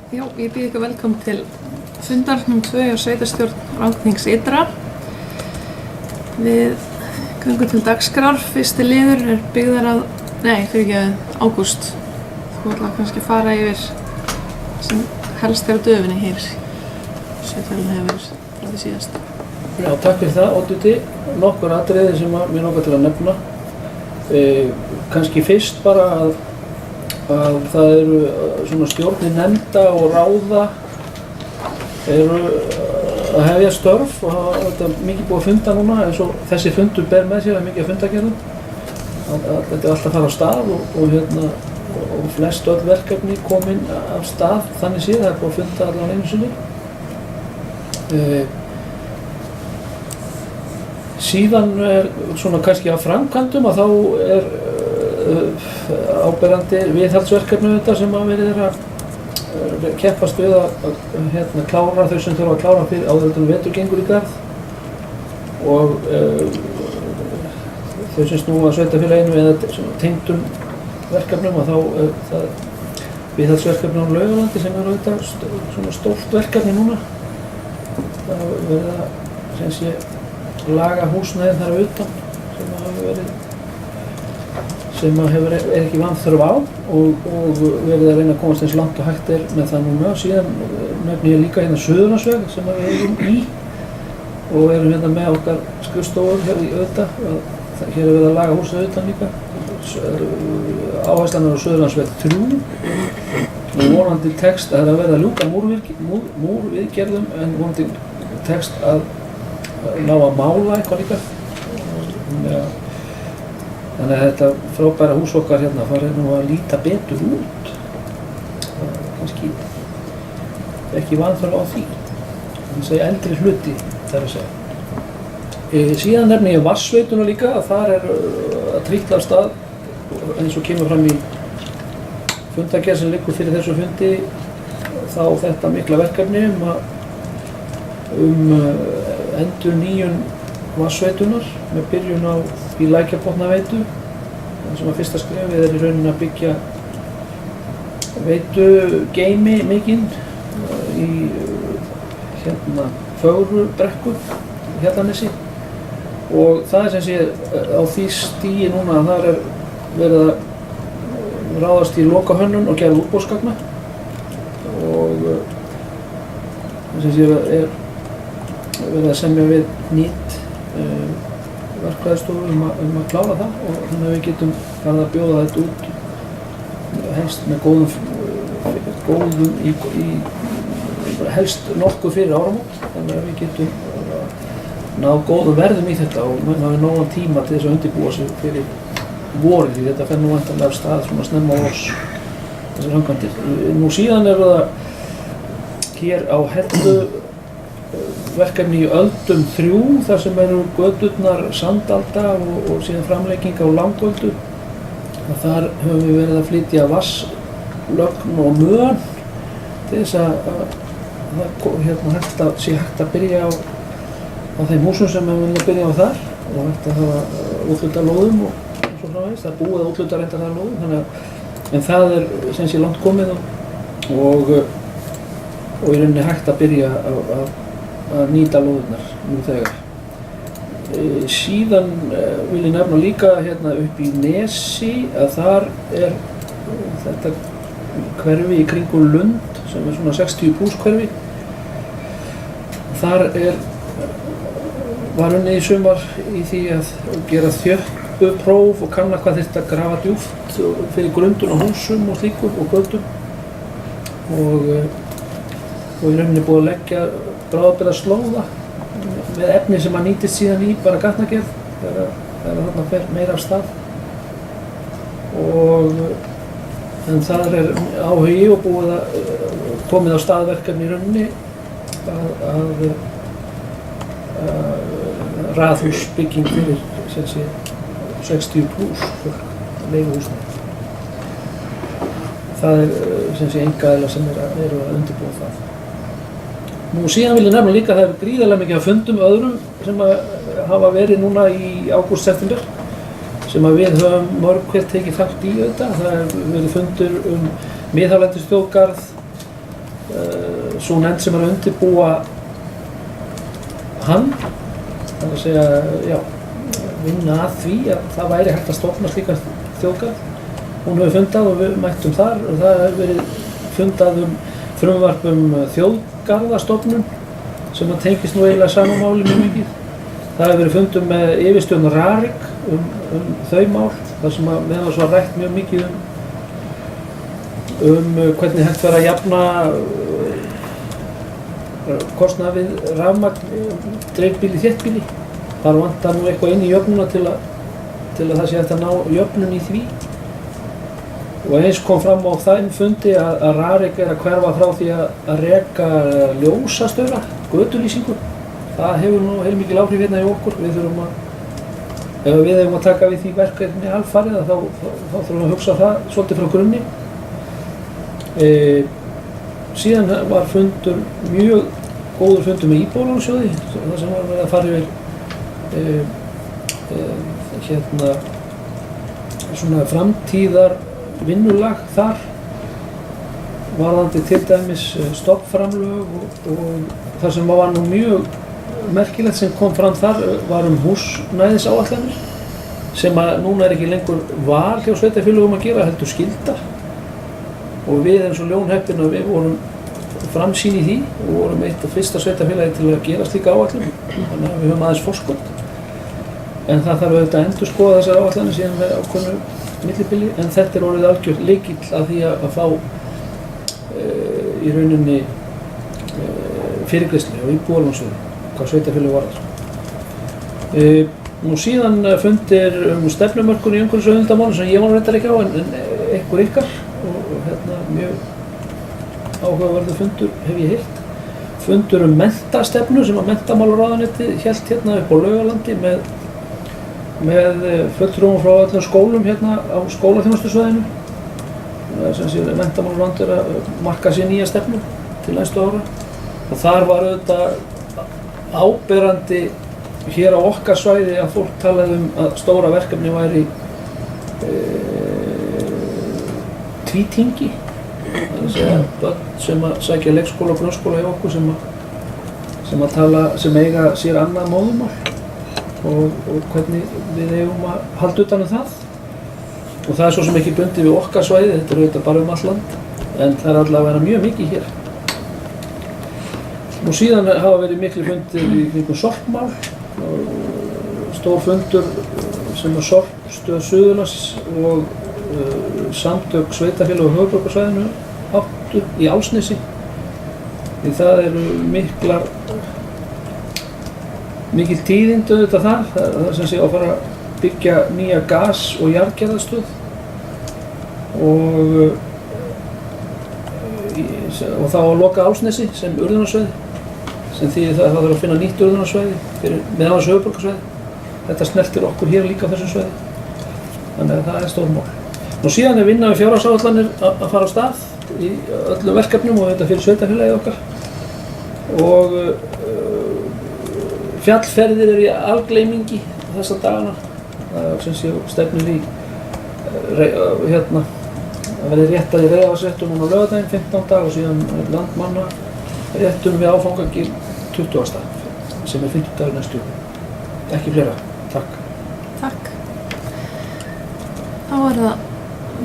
Já, ég býð ykkur velkomin til fundar nr. 2 á sveitarstjórn Rangárþings Ytra. Við göngum til dagskrár. Fyrsti liður byggðar að, Ágúst. Þú ætlar kannski að fara yfir sem helst á döfinni hér. Sveitarfélagið hefur frá því síðast. Já, takk fyrir það, Odduti. Nokkur atriði sem mér langar til að nefna. Kannski fyrst bara að það eru svona stjórnir nefnda og ráða eru að hefja störf og þetta er mikið búið að funda núna eins og þessi fundur ber með sér að mikið að fundagerðum. Þetta er alltaf að fara á stað og flest öll verkefni komin af stað þannig séð, það er búið að funda allan einu sinni. Síðan er svona kannski að framkvæmdum að þá er áberandi viðhaldsverkefni þetta sem að verið að keppast við að klára þau sem þurfa að klára fyrir áður en vetur gengur í garð og þau sem snúa að sveitarfélaginu eða tengdum verkefnum að þá það viðhaldsverkefni á Laugalandi sem er auðvitað svona stórt verkefni núna. Það verið að laga húsnæðin þar utan sem er ekki vanþörf á og verið að reyna að komast eins langt og hægt er með það núna. Síðan nefni ég líka hérna Suðurlandsveg sem við erum í og erum hérna með okkar skrifstofur hér í auðvitað. Hér er verið að laga húsið utan líka. Áherslan er á Suðurlandsveg 3 og vonandi tekst að það er að verða að ljúka múrviðgerðum en vonandi tekst að ná að mála eitthvað líka. Þannig að þetta frábæra hús okkar hérna farið nú að líta betur út. Kannski ekki vanþörf á því. Þannig að segja eldri hluti þar að segja. Síðan nefni ég vatnsveituna líka að þar er að trítla af stað eins og kemur fram í fundagerð sem liggur fyrir þessu fundi þá þetta mikla verkefni endurnýjun vatnsveitunar með byrjun í Lækjarbotnaveitu sem að fyrsta skrefið er í rauninni að byggja veitugeymi mikinn í Fögrubrekku í Hjallanessi og það er sem sé á því stigi núna að þar er verið að ráðast í lokahönnun og gera útboðsgagna og sem sé er verið að semja við nýtt verkfræðistofu að klára það og þannig að við getum farið að bjóða þetta út helst með góðum helst nokkuð fyrir áramót þannig að við getum náð góðum verðum í þetta og menn hafi nógan tíma til þess að undirbúa sig fyrir vorið því þetta fer nú væntanlega af stað svona snemma á vors þessar framkvæmdir. Nú síðan er það hér á Hellu verkefni í Öldum 3 þar sem eru göturnar Sandalda og síðan framlegging á Langöldu. Þar höfum við verið að flytja vatnslögn og mön til þess að sé hægt að byrja á þeim húsum sem við viljum að byrja á þar og hægt að hafa úthluta lóðum og svo framvegis. Það er búið að úthluta reyndar þar lóðum en það er sem sé langt komið og í rauninni hægt að byrja að nýta lóðurnar nú þegar. Síðan vil ég nefna líka hérna upp í Nesi að þar er þetta hverfi í kringum Lund sem er svona 60 pluss hverfi. Þar var unnið í sumar í því að gera þjöppupróf og kanna hvað þyrfti að grafa djúpt fyrir grundun á húsum og slíku og götum og í rauninni búið að leggja bráðabirgða slóða með efni sem að nýtist síðan í bara gatnagerð þegar þarna fer meira af stað en þar er áhugi og búið að komið á staðverkefni í rauninni að raðhúsbygging fyrir 60 pluss leiguhúsnæði. Það er einkaaðilar sem eru að undirbúa það. Nú síðan vil ég nefna líka að það er gríðarlega mikið af fundum öðrum sem hafa verið núna í ágúst-september sem við höfum mörg hver tekið þátt í þetta. Það hefur verið fundur Miðhálendisþjóðgarð, sú nefnd sem að undirbúa hann, þannig að segja, já, vinna að því að það væri hægt að stofna slíkan þjóðgarð. Hún hefur fundað og við mættum þar og það hefur verið fundað frumvarp þjóðgarðastofnun sem að tengist nú eiginlega sama máli mjög mikið. Það hefur verið fundum með yfirstjórn RARIK þau mál, þar sem að meðan svo rætt mjög mikið hvernig hægt verið að jafna kostnað við rafmagn, dreifbýli, þéttbýli. Þar vantar nú eitthvað inn í jöfnuna til að það sé hægt að ná jöfnun í því. Og eins kom fram á þeim fundi að RARIK að hverfa frá því að reka ljósastaura, götulýsingu. Það hefur nú heilmikil áhrif hérna í okkur. Ef við eigum að taka við því verkefni alfarið þá þurfum við að hugsa það svolítið frá grunni. Síðan var mjög góður fundur með Íbúðalánasjóði, þar sem var verið að fara yfir svona framtíðar vinnulag þar, varðandi til dæmis stofnframlög og það sem var nú mjög merkilegt sem kom fram þar var húsnæðisáætlanir sem að núna ekki lengur val hjá sveitarfélögum að gera, heldur skylda. Og við eins og Ljón heppin að við vorum framsýn í því og vorum eitt af fyrsta sveitarfélagi til að gera slíka áætlun, þannig að við höfum aðeins forskot. En það þarf auðvitað að endurskoða þessar áætlanir síðan með ákveðnu millibili, en þetta orðið algjört lykill að því að fá í rauninni fyrirgreiðslu á Íbúðalánasjóði, hvað sveitarfélög varðar. Nú síðan fundir stefnumörkun í umhverfis- sem ég var reyndar ekki á, en einhver ykkar og mjög áhugaverður fundur hef ég heyrt. Fundur menntastefnu sem að menntamálaráðuneytið hélt hérna upp á Laugalandi með fulltrúum frá öllum skólum hérna á skólaþjónustusvæðinu. Sem sé menntamálaráðuneytið að marka sér nýja stefnu til næstu ára. Og þar var auðvitað áberandi hér á okkar svæði að fólk talaði að stóra verkefni væri tvítingi. Það að segja börn sem að sækja leikskóla og grunnskóla hjá okkur sem eiga sér annað móðurmál og hvernig við eigum að halda utan það. Og það svo sem ekki bundið við okkar svæði, þetta auðvitað bara allt land, en það allavega að vera mjög mikið hér. Nú síðan hafa verið miklu fundir í kringum sorpmál, stór fundur sem að Sorpstöð Suðurlands og samtök sveitarfélög á höfuðborgarsvæðinu áttu í Álfsnesi. Því það eru mikil tíðindi auðvitað þar. Það sem sé að fara að byggja nýja gas- og jarðgerðarstöð og þá að loka Álfsnesi sem urðunarsvæði, sem þýðir það að það þarf að finna nýtt urðunarsvæði fyrir meðal höfuðborgarsvæði. Þetta snertir okkur hér líka á þessu svæði, þannig að það stór mál. Nú síðan vinna við fjárhagsáætlanir að fara á stað í öllum verkefnum og þetta fyrir sveitarfélagið okkar. Og fjallferðir eru í algleymingi þessa dagana. Það sem sé stefnir í að verði réttað í Reyðarvatnsréttum núna á laugardaginn 15. og síðan landmannaréttum við áfangagil 20. sem 50. næstu. Ekki fleira. Takk. Takk. Þá það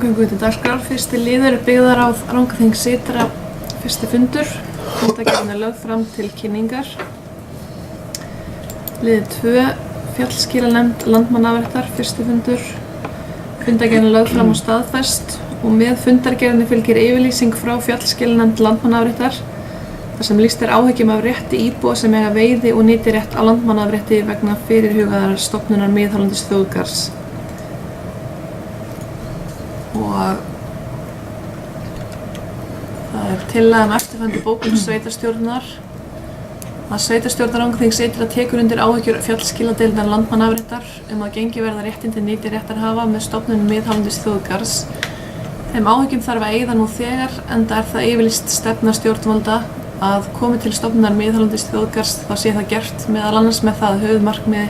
göngum við til dagskrár. Fyrsti liður byggðar á Rangaþing Sytra, fyrsti fundur. Fundargerðin lögð fram til kynningar. Liður 2, fjallskilanefnd Landmannaafréttar, fyrsti fundur. Fundargerðin lögð fram og staðfest og með fundargerðinni fylgir yfirlýsing frá fjallskilanefnd Landmannaafréttar þar sem lýst áhyggjum af rétti íbúa sem eiga veiði og nýti rétt á landmannaafrétti vegna fyrirhugaðrar stofnunar miðhálendis þjóðgarðs. Og það tillaga eftirfarandi bókun sveitarstjórnar að sveitarstjórnar Rangaþings Sytra tekur undir áhyggjur fjallskiladeildar Landmannaafréttar að gengið verða réttindi nýti réttarhafa með stofnun miðhálendis þjóðgarðs. Þeim áhyggjum þarf að eyða nú þegar enda það yfirlýst stefna stjórnvalda að komi til stofnunar miðhálendis þjóðgarðs þá sé það gert meðal annars með það höfuðmarkmiði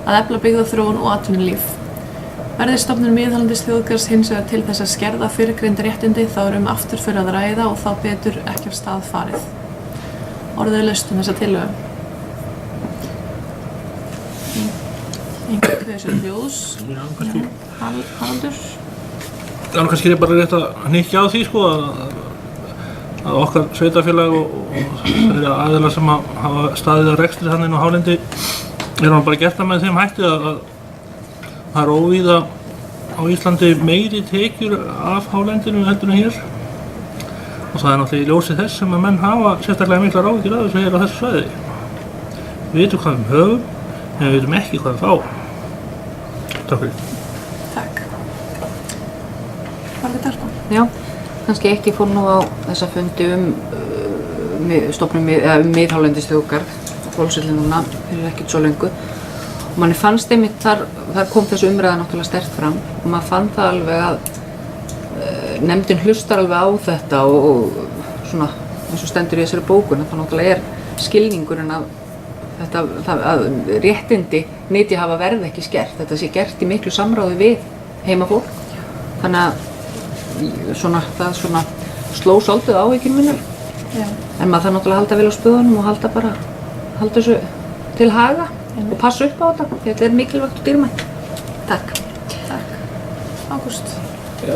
að efla byggðaþróun og atvinnulíf. Verði stofnun miðhálendis þjóðgarðs hins vegar til þess að skerða fyrrgreind réttindi þá afturför að ræða og þá betur ekki af stað farið. Orðið er laust þessa tillögu. Einhver þessu hljóðs. Haraldur. Það er kannski bara rétt að hnykkja á því sko að okkar sveitarfélag og þeirra aðilar sem hafa staðið að rekstri þannig inn á hálendi erum bara gert það með þeim hætti að það er óvíða á Íslandi meiri tekjur af hálendinu heldur en hér og það er náttúrulega í ljósi þess sem að menn hafa sérstaklega miklar áhyggjur af þessu hér á þessu svæði. Við vitum hvað við höfum en við vitum ekki hvað við fáum. Takk fyrir. Takk. Var þetta alveg? Já, kannski eitt ég fór nú á þessa fundi stofnun miðhálendis þjóðgarð Hvolsvelli núna fyrir ekkert svo löngu og manni fannst einmitt þar kom þessu umræða náttúrulega sterkt fram og maður fann það alveg að nefndin hlustar alveg á þetta og svona eins og stendur í þessari bókun þá náttúrulega skilningurinn að réttindi nytjahafa verði ekki skert, þetta sé gert í miklu samráði við heimafólk þannig að það sló svolítið á áhyggjur mínar en maður þarf náttúrulega að halda vel á spöðunum og halda þessu til haga og passa upp á þetta, þetta er mikilvægt og dýrmætt. Takk. Ágúst. Já,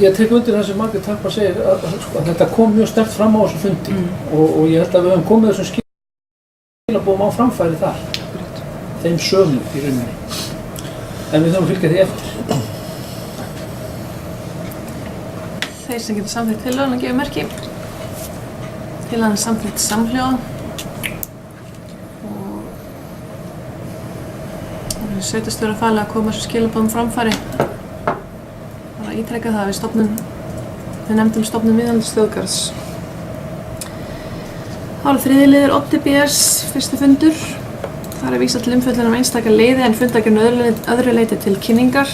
ég tek undir það sem Margrét Harpa segir að þetta kom mjög sterkt fram á þessu fundi og ég held að við höfum komið þessum skilaboðum á framfæri þar þeim sögum í rauninni en við þurfum að fylgja því eftir. Þeir sem getur samþykkt tillöguna gefa merki. Tillagan er samþykkt samhljóða og sveitarstjóra falið að koma þessu skilaboðum framfæri. Bara að ítreka það við nefndum stofnun miðhálendis þjóðgarðs. Þá er þriðji liður Oddi BS fyrsti fundur. Þar er vísað til umfjöllunar einstaka liði en fundargerðin öðru leyti til kynningar.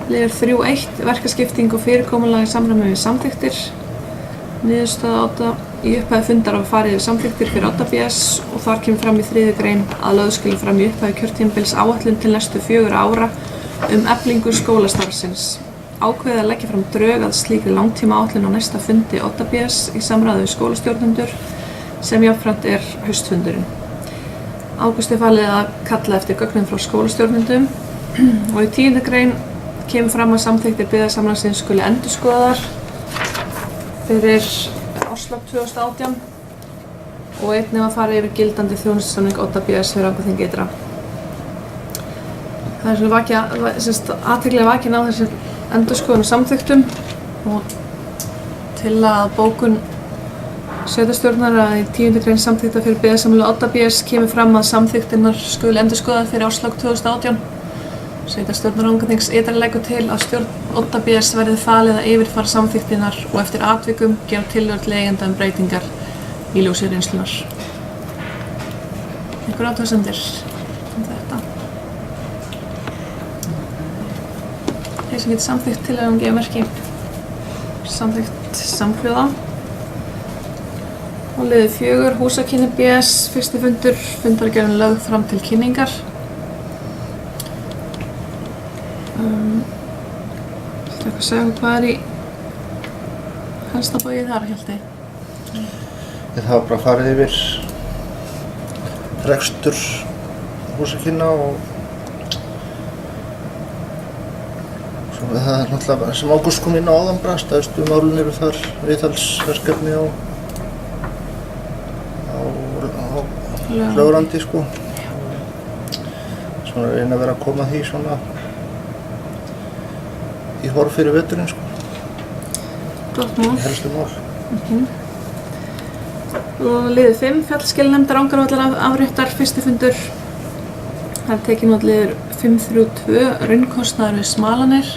Liður 3.1 verkaskipting og fyrirkomulag í samræmi við samþykktir. Niðurstaða Odda í upphafi fundar var farið yfir samþykktir fyrir Odda BS og þar kemur fram í 3. grein að lögð skuli fram í upphafi kjörtímabils áætlun til næstu 4 ára eflingu skólastarfsins. Ákveðið að leggja fram drög að slíkri langtímaáætlun á næsta fundi Odda BS í samráði við skólastjórnendur sem jafnframt er haustfundurinn. Ágústi falið að kalla eftir gögnum frá skólastjórnendum og í 10. grein kemur fram að samþykktir byggðasamlagsins skuli endurskoðaðar fyrir árslok 2018 og einnig að fara yfir gildandi þjónustusamning Odda BS fyrir Rangárþing ytra. Það er svona athygli vakin á þessi endurskoðun og samþykktum og til að bókun sveitarstjórnar að í 10. grein samþykkta fyrir byggðasamlegu Odda BS kemur fram að samþykktirnar skuli endurskoðaðar fyrir árslok 2018. Sveitarstjórnar Rangárþings ytra leggur til að stjórn Odda BS verði falið að yfirfara samþykktirnar og eftir atvikum gera tillögur til eigenda breytingar í ljósi reynslunnar. Einhver athugasemdir þetta? Þeir sem getur samþykkt tillögum gefa merki. Samþykkt samhljóða. Og liður 4 húsakynni BS fyrsti fundur, fundargerðin lögð fram til kynningar. Viltu eitthvað segja hvað er í helsta bóið þar, Hjalti? Það var bara farið yfir rekstur húsakynna og svona það er náttúrulega sem Ágúst kom inn á áðan bara stærstu málin eru þar viðhaldsverkefni á Hlöðrandi sko. Svona reyna að vera að koma því svona í horf fyrir veturinn sko. Gott mál. Helstu mál. Og liður 5, fjallskilnefndar Rangárvallar afréttar fyrsti fundur. Það er tekið nú liður 5.3.2, raunkostnaður við Smalanir.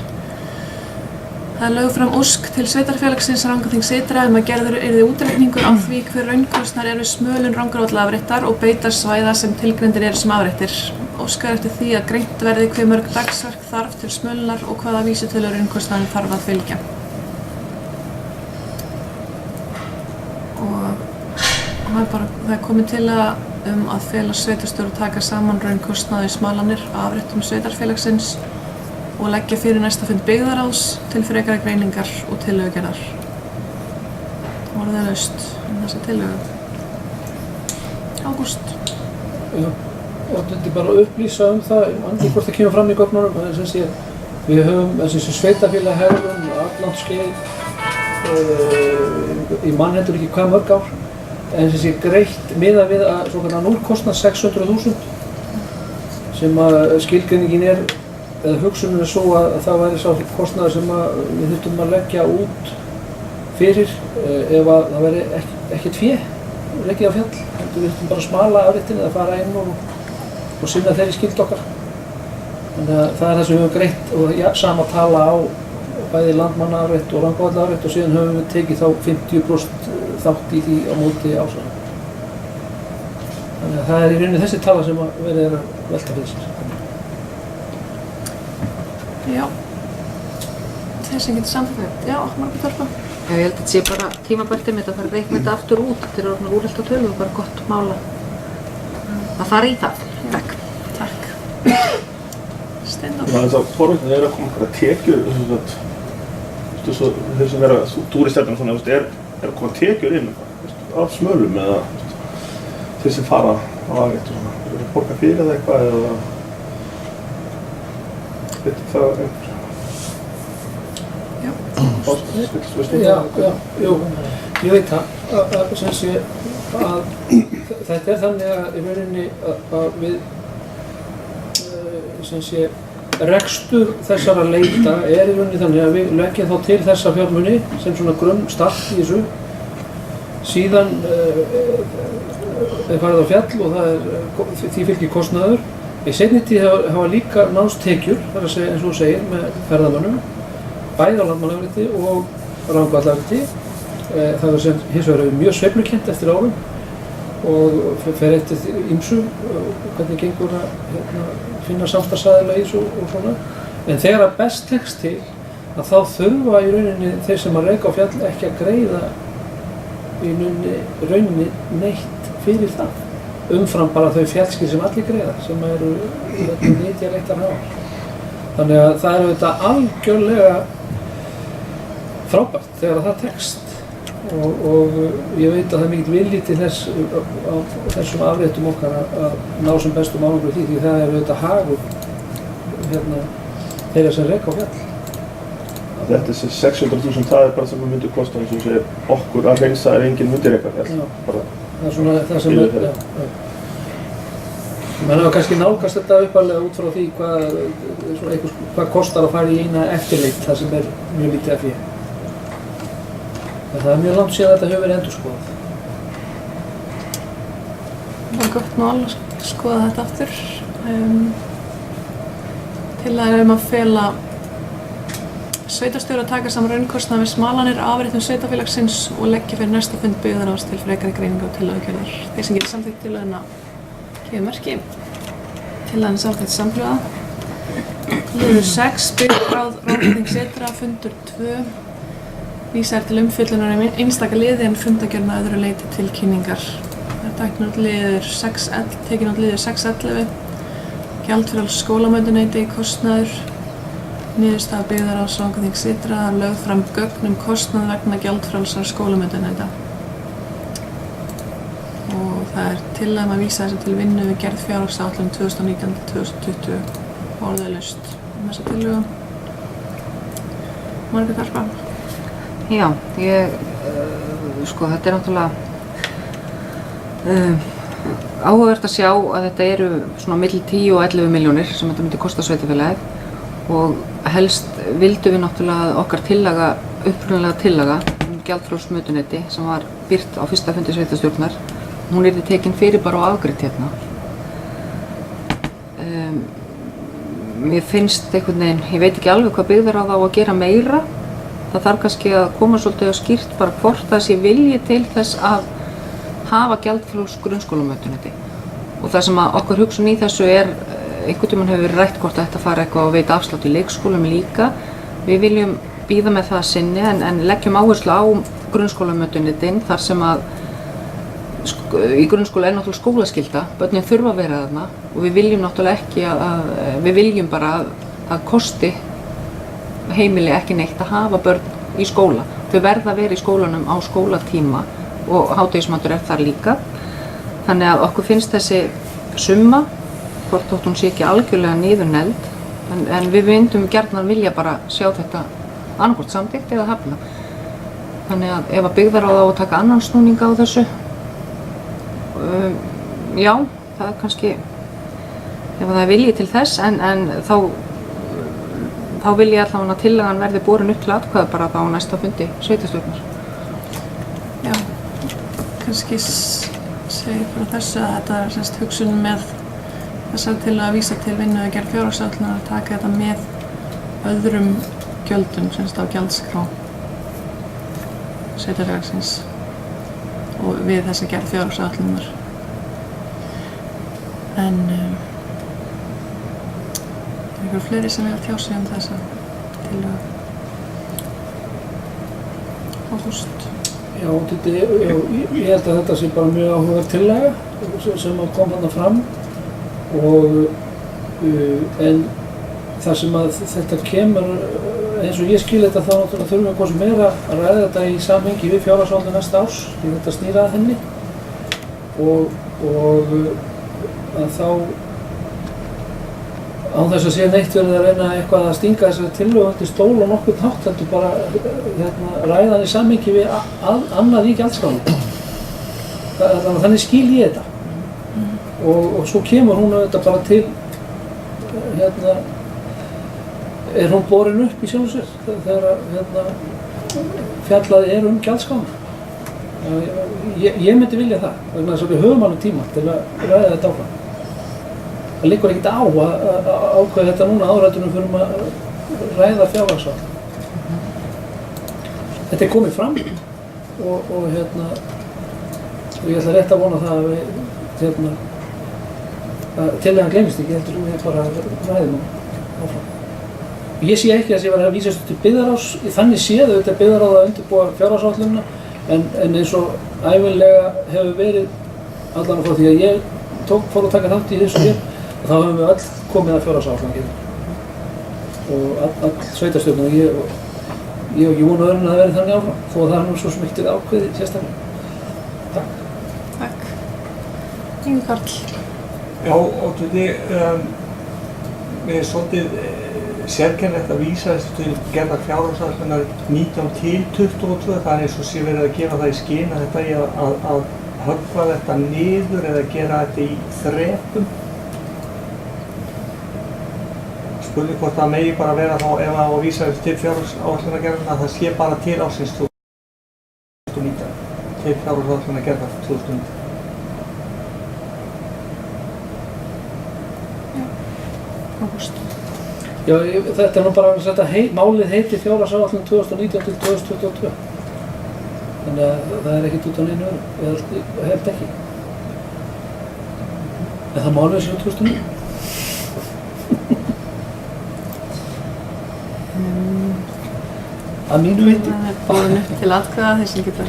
Það er lögð fram ósk til sveitarfélagsins Rangárþings ytra að gerður yrði útreikningur á því hver raunkostnaður er við smölun Rangárvallar afréttar og beitarsvæða sem tilgreindir eru sem afréttir. Óskar eftir því að greint verði hve mörg dagsverk þarf til smölunar og hvaða vísitölu raunkostnaðurinn þarf að fylgja. Það er komið til að fela sveitarstjóra taka saman raunkostnað í Smalanir á afréttum sveitarfélagsins og leggja fyrir næsta fund byggðaráðs til frekari greiningar og tillögugerðar. Orðalaust þessa tillögu. Ágúst. Já, og þetta er bara að upplýsa það, annað hvort það kemur fram í gögnunum, en sem sé, við höfum þessi sveitafélag Hegðun, allan skeið, í mannhendur ekki hvað mörg ár, en sem sé greitt miðað við að svona núllkostnað 600.000 sem að skilgreiningin eða hugsunin svo að það væri sá kostnaður sem við þurftum að leggja út fyrir ef að það væri ekkert fé leggið á fjall. Við þurftum bara að smala afréttin eða fara inn og sinna þeirri skyldu okkar. Þannig að það það sem við höfum greitt og sama tala á bæði landmannaafrétt og Rangárvallaafrétt og síðan höfum við tekið þá 50% þátt í því á móti ásana. Þannig að það í rauninni þessi tala sem verið að velta fyrir sér. Já. Þeir sem getur samþykkt. Já, Margrét Harpa. Já, ég held að þetta sé bara tímabært að fara að reikna þetta aftur út. Þetta er orðnar úrelt á tölu og bara gott mála að fara í það. Takk. Takk. Steindór. Það er það forveitin að koma einhverja tekjur, þeir sem vera túristarnir og svona, er að koma tekjur inn af smölum eða þeir sem fara á afrétt og svona. Er það borga fyrir það eitthvað eða veit það einhver? Já, jú, ég veit það, sem sé að þetta er þannig að í rauninni að við, sem sé, rekstur þessara leita í rauninni þannig að við leggjum þá til þessa fjármuni sem svona grunnstart í þessu. Síðan er farið á fjall og því fylgir kostnaður. Í seinni tíð hafa líka náðst tekjur, það er að segja eins og þú segir, með ferðamönnum, bæði á landmannaafrétti og Rangárvallaafrétti. Það er sem hins vegar mjög sveiflukennt eftir árum og fer eftir ýmsu hvernig gengur að finna samstarfsaðila í þessu og svona. En þegar að best tekst til að þá þurfa í rauninni þeir sem að reka á fjall ekki að greiða í rauninni neitt fyrir það. Umfram bara þau fjallskil sem allir greiða, sem eru nytjareittar hafa. Þannig að það er auðvitað algjörlega frábært þegar það tekst og ég veit að það er mikill vilji til þess á þessum afréttum okkar að ná sem bestum árangri því það er auðvitað hagur þeirra sem reka á fjall. Þetta er 600.000, það er bara sem við myndum kosta eins og segir okkur að hreinsa ef enginn myndi reka fjall. Það er svona það sem er, menn hafa kannski nálgast þetta upphaflega út frá því hvað kostar að fara í eina eftirlit, það sem er mjög lítið af fé. En það er mjög langt síðan þetta hefur verið endurskoðað. Það er gott mál að skoða þetta aftur. Tillaga að fela sveitarstjóra að taka saman raunkostnað við smalanir afréttum sveitarfélagsins og leggja fyrir næsta fund byggðaráðs til frekari greiningar og tillögugerðar. Þeir sem getur samþykkt tillöguna gefur merki. Tillagan samþykkt samhljóða. Liður 6, byggðaráð, ráðning setra, fundur 2. Vísar til umfjöllunar einstaka liði en fundagerðna að öðru leyti til kynningar. Það er tekin út liður 6.11. Gjaldfrjáls skólamötuneyti, kostnaður. Niðurstaða byggðaráðs ráðning setra, lögð fram gögn kostnað vegna gjaldfrjálsra skólamötuneyta. Og það er tillaga að vísa þessu til vinnu við gerð fjárhagsáætlun 2019-2020 orðalaust þessa tillögu. Margrét Harpa. Já, þetta er náttúrulega áhugavert að sjá að þetta eru svona milli 10 og 11 milljónir sem þetta myndi kosta sveitarfélagið og helst vildum við náttúrulega okkar upprunalega tillaga gjaldfrjáls mötuneyti sem var birt á fyrsta fundi sveitarstjórnar. Hún yrði tekin fyrir bara og afgreidd hérna. Mér finnst einhvern veginn, ég veit ekki alveg hvað byggðaráð á að gera meira. Það þarf kannski að koma svolítið á skýrt bara hvort það sé vilji til þess að hafa gjaldfrjáls grunnskólamötuneyti. Og það sem að okkar hugsun í þessu er, einhvern tímann hefur verið rætt hvort þetta fara eitthvað að veita afslátt í leikskólum líka. Við viljum bíða með það sinni en leggjum áherslu á grunnskólamötuneytin þar sem að í grunnskóla er náttúrulega skólaskylda, börnin þurfa að vera þarna og við viljum náttúrulega ekki við viljum bara að kosti heimili ekki neitt að hafa börn í skóla. Þau verða að vera í skólanum á skólatíma og hádegismatur þar líka. Þannig að okkur finnst þessi summa, hvort þótt hún sé ekki algjörlega niðurnegld, en við myndum gjarnan vilja bara sjá þetta annaðhvort samþykkt eða hafna. Þannig að ef að byggðarráð á að taka annan snúning á þessu, já, það er kannski, ef það er vilji til þess, en þá vil ég allavega að tillagan verði borin upp til atkvæða bara á næsta fundi sveitarstjórnar. Já, kannski segi bara þessu að þetta er semst hugsunin með þessar til að vísa til vinnu að gera fjárhagsáætlunar að taka þetta með öðrum gjöldum semst á gjaldskrá sveitarfélagsins og við þess að gera fjárhagsáætlunar. En er ykkur fleiri sem vilja tjá sig þessa tillögu? Ágúst? Já, ég held að þetta sé bara mjög áhugaverð tillaga sem kom þarna fram en þar sem að þetta kemur eins og ég skil þetta þá náttúrulega þurfum við að kosa meira að ræða þetta í samhengi við fjárhagsáætlun næsta árs því þetta snýr að henni og að þá án þess að sé neitt verið að reyna eitthvað að stinga þessari tillögu undir stól og nokkurn hátt heldur bara ræðan í samhengi við annað í gjaldskránum. Þannig skil ég þetta og svo kemur hún auðvitað bara til er hún borin upp í sjálfu sér þegar fjallaði gjaldskránum. Ég myndi vilja það vegna þess að við höfum alveg tíma til að ræða þetta áfram. Það liggur ekkert á að ákveða þetta núna árættunum fyrir að ræða fjárhagsáætlun. Þetta er komið fram og ég ætla rétt að vona það að við að tillagan gleymist ekki, heldur við bara ræðum áfram. Ég sé ekki að ég var að vísast til byggðarráðs, þannig séð auðvitað byggðarráð að undirbúa fjárhagsáætlunina en eins og ævinlega hefur verið allan frá því að ég fór að taka þátt í þessu hér og þá höfum við öll komið að fjárhagsáætlun og all sveitarstjórn og ég vona öðrun að það verði þannig áfram þó að það er nú svo sem ekkert ákveðið sérstaklega. Takk. Takk. Ingi Karl. Já, Oddviti, mér er svolítið sérkennilegt að vísa þessu til gerðar fjárhagsáætlunar 19 til 22, það er eins og sé verið að gefa það í skyn að þetta er að höggva þetta niður eða gera þetta í þrepum. Spurði hvort það megi bara vera þá ef það á að vísa þessu til fjárhagsáætlunargerðarna að það sé bara til ársins 2019, til fjárhagsáætlunargerðar 2019. Ágúst. Já, þetta er nú bara að setja málið heiti fjárhagsáætlun 2019 til 2022. Þannig að það er ekkert út á neinu öðru, ég held ekki. En það málið séu 2009. Að mínu viti. Það er borin upp til atkvæða þeir sem geta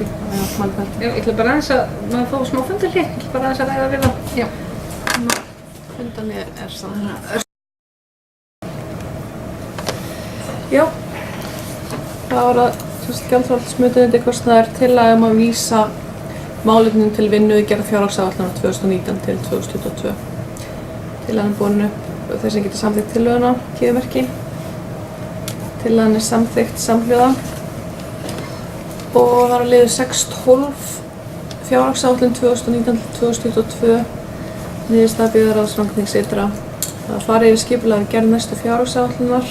málfært. Já, ég ætla bara aðeins að maður fá smá fundarhlé, ég ætla bara aðeins að ræða við það. Já. Fundarhlé er saman. Já, það var að gjaldfrjálsmötuneytið kostnaðar tillaga að vísa málefnum til vinnu í gerð fjárhagsáætlunar 2019 til 2022. Tillagan er borin upp þeir sem geta samþykkt tillöguna, kíðumerki. Tillagan er samþykkt samhljóða og það er á liður 6.12 fjárhagsáætlun 2019 til 2022 niðurstaða byggðarráðsframkvæmdings ytra. Það farið yfir skipulag gerð næstu fjárhagsáætlunar.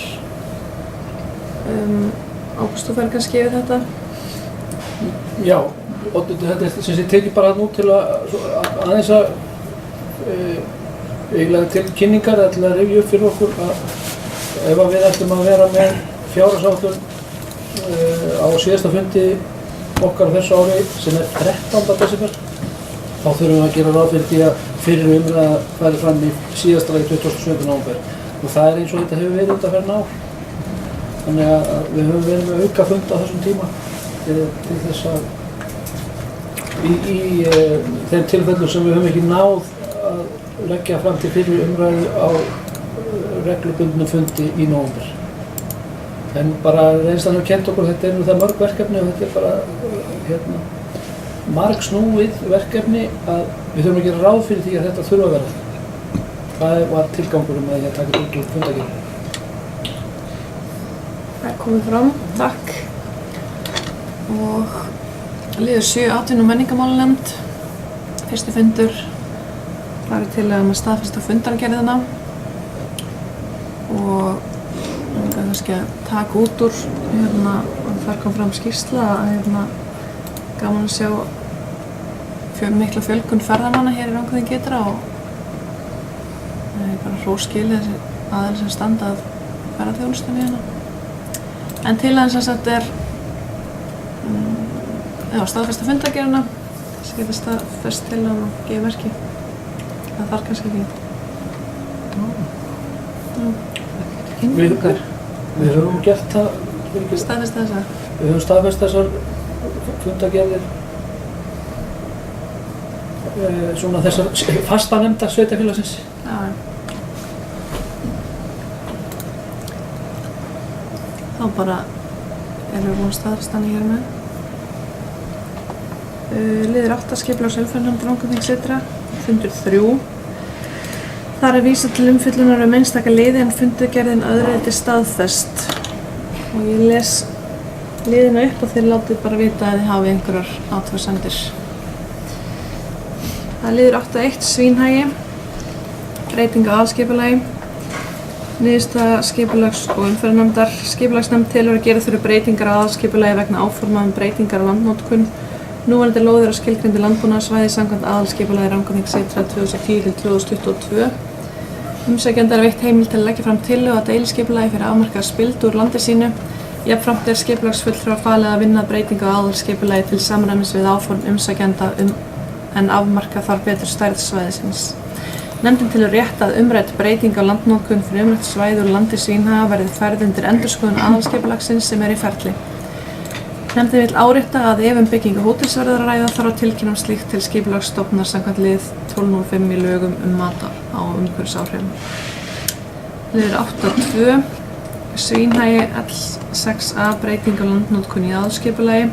Ágúst, þú fær kannski yfir þetta? Já, og þetta er sem ég tekið bara nú til að aðeins að eiginlega til kynningar eða til að rifja upp fyrir okkur að ef við ætlum að vera með fjárhagsáætlun á síðasta fundi okkar þessu ári sem er 13. desember þá þurfum við að gera ráð fyrir því að fyrir umræða færi fram í síðasta lagi 27. nóvember og það er eins og þetta hefur verið undanfarin ár. Þannig að við höfum verið með aukafund á þessum tíma til þess að í þeim tilfellum sem við höfum ekki náð að leggja fram til fyrir umræðu á reglubundnum fundi í nóvember. En bara reynslan hefur kennt okkur, þetta nú það mörg verkefni og þetta bara margsnúið verkefni að við þurfum að gera ráð fyrir því að þetta þurfa að vera. Það var tilgangurum að ég taka þetta út úr fundargerðinni. Það er komið fram, takk. Og liður 7 atvinnu- og menningarmálanefnd. Fyrsti fundur var til að staðfesta fundargerðina og kannski að taka út úr og þar kom fram skýrsla að gaman að sjá mikla fjölgun ferðamanna hér í Rangárþingi ytra og það er bara hróskilið þessi aðeins sem standa að ferðaþjónustunni hérna. En til að þess að þetta er staðfesta fundargerðina þess að geta staðfest til að gefa merki. Það þarf kannski ekki. Við höfum gert það, Staðfesta þessa? við höfum staðfest þessar fundargerðir svona þessar fastanefnda sveitarfélagsins. Já. Þá bara erum við búin að staðfesta hann hér með. Liður 8 skipulags umferðarnefndar Rangárþings ytra, fundur 3. Þar er vísað til umfjöllunar einstaka liði en fundargerðin öðru leyti staðfest. Og ég les liðina upp og þeir látið bara vita að þið hafi einhverjar athugasemdir. Það liður 8.1 Svínhagi, breyting á aðalskipulagi. Niðurstaða skipulags- og umferðarnefndar. Skipulagsnefnd telur að gera þurfi breytingar á aðalskipulagi vegna áformaðum breytingar á landnotkun. Núverandi lóðir á skilgreindu landbúnaðarsvæði samkvæmt aðalskipulagi Rangárþings ytra 2010-2022. Umsækjanda er veitt heimild til að leggja fram tillögu að deiliskipulagi fyrir afmarkað spildu úr landi sínu. Jafnframt er skipulagsfulltrúa falið að vinna breytingu á aðalskipulagi til samræmis við áform umsækjanda en afmarka þarf betur stærð svæðisins. Nefndin telur rétt að umrædd breyting á landnotkun fyrir umrætt svæði úr landi Svínhaga verði færð undir endurskoðun aðalskipulagsins sem er í ferli. Nefndin vill árétta að ef byggingu hótelsverðar að ræða þarf að tilkynna slíkt til skipulagsstofnunar samkvæmt lið 1205 í lögum mat á umhverfisáhrifum. Liður 8.2 Svínhagi L6A breyting á landnotkun í aðalskipulagi.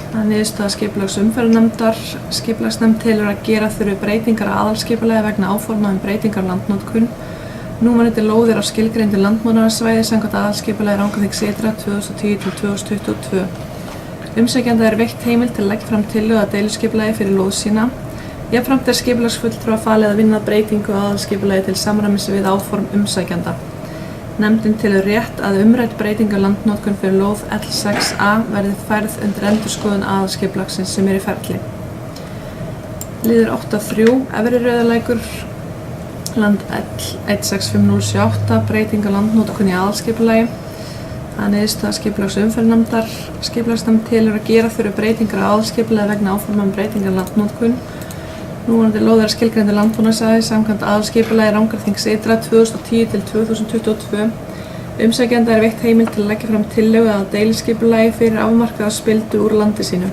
Það er niðurstaða skipulags- og umferðarnefndar. Skipulagsnefnd telur að gera þurfi breytingar á aðalskipulagi vegna áformaðum breytingar á landnotkun. Núverandi lóðir á skilgreindu landbúnaðarsvæði samkvæmt aðalskipulagi Rangárþings ytra 2010-2022. Umsækjanda er veitt heimild til að leggja fram tillögu að deiliskipulagi fyrir lóð sína. Jafnframt er skipulagsfulltrúa falið að vinna breytingu á aðalskipulagi til samræmis við áform umsækjanda. Nefndin telur rétt að umrædd breyting á landnotkun fyrir lóð L6A verði færð undir endurskoðun aðalskipulagsins sem er í ferli. Liður 8.3 Efri Rauðalækur land L16508 breyting á landnotkun í aðalskipulagi. Það er niðurstaða skipulags- og umferðarnefndar. Skipulagsnefnd telur að gera þurfi breytingar á aðalskipulagi vegna áformaðum breytingar á landnotkun. Núverandi lóðir á skilgreindu landbúnaðarsvæði samkvæmt aðalskipulagi Rangárþings ytra 2010-2022. Umsækjanda er veitt heimild til að leggja fram tillögu að deiliskipulagi fyrir afmarkaða spildu úr landi sínu.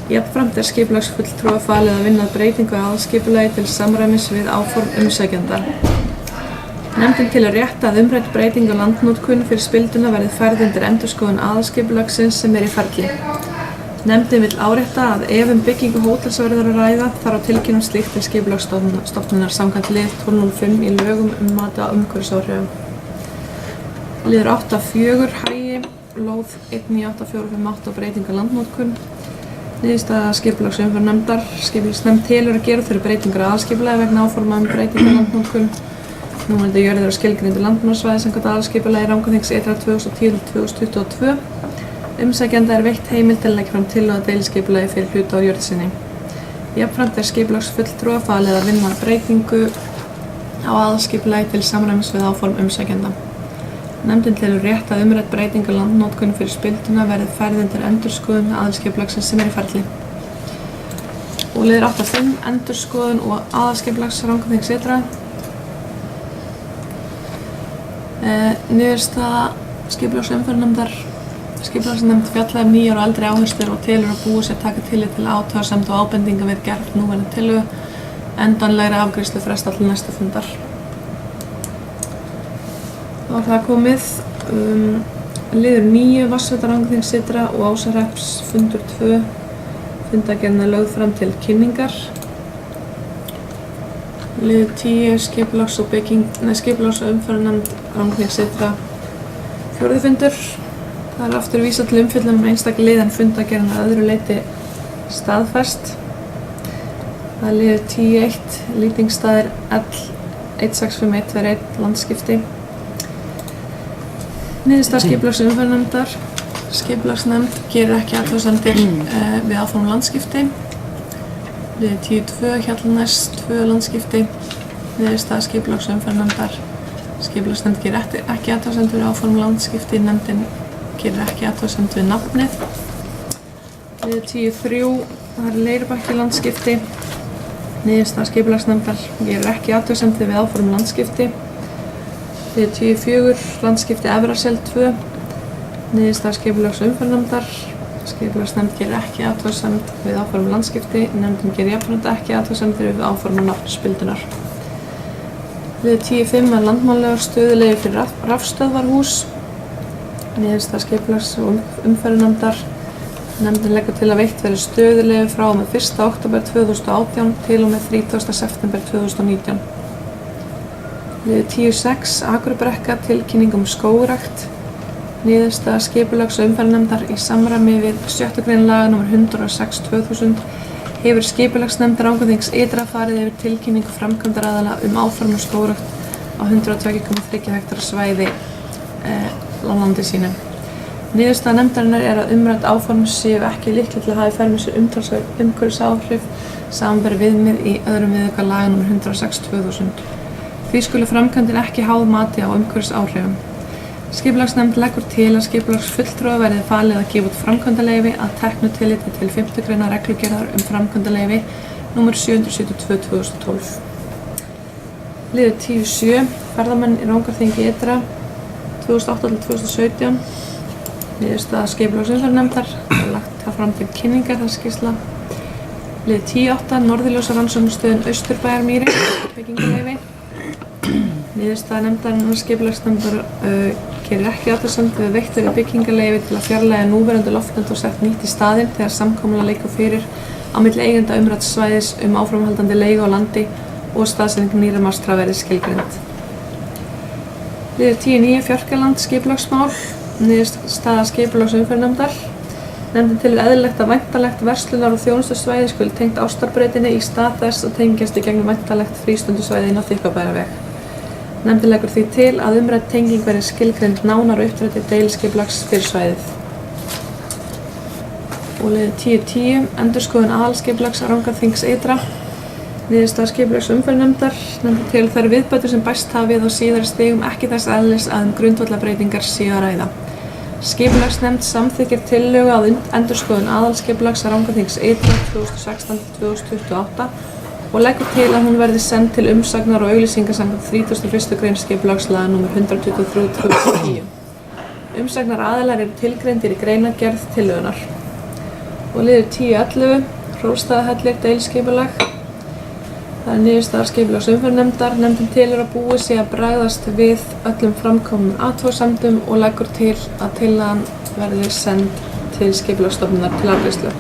Jafnframt er skipulagsfulltrúa falið að vinna breytingu á aðalskipulagi til samræmis við áform umsækjanda. Nefndin telur rétt að umrædd breyting á landnotkun fyrir spilduna verði færð undir endurskoðun aðalskipulagsins sem er í ferli. Nefndin vill árétta að ef byggingu hótelsverðar að ræða þarf að tilkynna slíkt til skipulagsstofnunar samkvæmt lið 1205 í lögum mat á umhverfisáhrifum. Liður 8.4 Hagi, lóð 198458 breyting á landnotkun. Niðurstaða skipulags- og umferðarnefndar. Skipulagsnefnd telur að gera þurfi breytingar á aðalskipulagi vegna áformaðum breytingar á landnotkun. Núverandi jörðir á skilgreindu landbúnaðarsvæði samkvæmt aðalskipulagi Rangárþings ytra 2010-2022. Umsækjanda er veitt heimild til að leggja fram tillögu að deiliskipulagi fyrir hluta á jörð sinni. Jafnframt er skipulagsfulltrúa falið að vinna breytingu á aðalskipulagi til samræmis við áform umsækjanda. Nefndin telur rétt að umrædd breyting á landnotkun fyrir spilduna verði færð undir endurskoðun aðalskipulagsins sem er í ferli. Og liður 8.5 endurskoðun og aðalskipulags Rangárþings ytra. Niðurstaða skipulags- og umferðarnefndar. Skipulagsnefnd fjallaði nýjar og eldri áherslur og telur að búið sér taka tillit til athugasemda og ábendinga við gerð núverandi tillögu. Endanlegri afgreiðslu frestað til næsta fundar. Þá er það komið. Liður 9, Vatnsveita Rangárþings Syðra og Ásahrepps fundur 2, fundargerðin er lögð fram til kynningar. Liður 10, skipulags- og umferðarnefnd Rangárþings Syðra, 4. fundur. Það er aftur vísað til umfjöllun einstaklega lið en fundargerðin að öðru leyti staðfest. Það er liður 10.1, lýtingsstaðir L165121 landskipti. Niðurstaða skipulags- og umferðarnefndar. Skipulagsnefnd gerir ekki athugasemdir við áform landskipti. Liður 10.2, Hjallanes 2 landskipti. Niðurstaða skipulags- og umferðarnefndar. Skipulagsnefnd gerir ekki athugasemdir við áform landskipti. Nefndin gerir ekki athugasemdir við nafnið. Liður 10.3, það er Leirbakki landskipti. Niðurstaða skipulagsnefndar gerir ekki athugasemdir við áform landskipti. Liður 10.4, landskipti Efrasel 2. Niðurstaða skipulags- og umferðarnefndar. Skipulagsnefnd gerir ekki athugasemd við áform landskipti. Nefndin gerir jafnframt ekki athugasemdir við áform nafnspildunar. Liður 10.5 er landmállegur stöðuleyfi fyrir rafstöðvarhús. Niðurstaða skipulags- og umferðarnefndar. Nefndin leggur til að veitt verði stöðuleyfi frá og með 1. október 2018 til og með 30. september 2019. Liður 10.6, Akurbrekka, tilkynning skógrækt. Niðurstaða skipulags- og umferðarnefndar í samræmi við 6. grein laga nr. 106/2000 hefur skipulagsnefnd Rangárþings Ytra farið yfir tilkynningu framkvæmdaraðila áform skógrækt á 102,3 hektara svæði landi sínu. Niðurstaða nefndarinnar er að umrædd áform séu ekki líkleg til að hafa í för með sér umtalsverð umhverfisáhrif samanber viðmið í öðrum viðauka laga nr. 106/2000. Því skuli framkvæmdin ekki háð mati á umhverfisáhrifum. Skipulagsnefnd leggur til að skipulagsfulltrúa verði falið að gefa út framkvæmdaleyfi að teknu tilliti til 5. greinar reglugerðar framkvæmdaleyfi nr. 772/2012. Liður 10.7, ferðamenn í Rangárþingi Ytra 2008-2017. Niðurstaða skipulags- og umferðarnefndar er lagt það fram til kynningar þess skýrsla. Liður 10.8, Norðurljósarannsóknastöðin Austurbæjarmýri, byggingarleyfi. Niðurstaða nefndarinnar skipulagsnefndar gerir ekki athugasemd við veitt verði byggingarleyfi til að fjarlægja núverandi loftnet og sett nýtt í staðinn þegar samkomulag liggur fyrir á milli eigenda umrædds svæðis áframhaldandi leigu á landi og staðsetning nýrra mastra verði skilgreind. Liður 10.9, Fjörkaland, skipulagsmál. Niðurstaða skipulags- og umferðarnefndar. Nefndin telur eðlilegt að væntanlegt verslunar- og þjónustusvæði skuli tengt Ástarbrautinni í stað þess að tengjast í gegnum væntanlegt frístundusvæði inn á Þykkvabæjarveg. Nefndin leggur því til að umrædd tenging verði skilgreind nánar og uppdrætti deiliskipulags fyrir svæðið. Og liður 10.10, endurskoðun aðalskipulags Rangárþings Ytra. Niðurstaða skipulags- og umferðarnefndar. Nefndin telur þær viðbætur sem bæst hafa við á síðari stigum ekki þess eðlis að grundvallarbreytingar séu að ræða. Skipulagsnefnd samþykkir tillögu að endurskoðun aðalskipulags Rangárþings Ytra 2016-2028 og leggur til að hún verði send til umsagnar og auglýsingar samkvæmt 31. grein skipulagslaga nr. 123/2010. Umsagnar aðilar eru tilgreindir í greinargerð tillögunnar. Og liður 10.11, Hrólfsstaðahellir, deiliskipulag. Það er niðurstaða skipulags- og umferðarnefndar. Nefndin telur að búið sé að bregðast við öllum framkomnum athugasemdum og leggur til að tillagan verði send til Skipulagsstofnunar til afgreiðslu.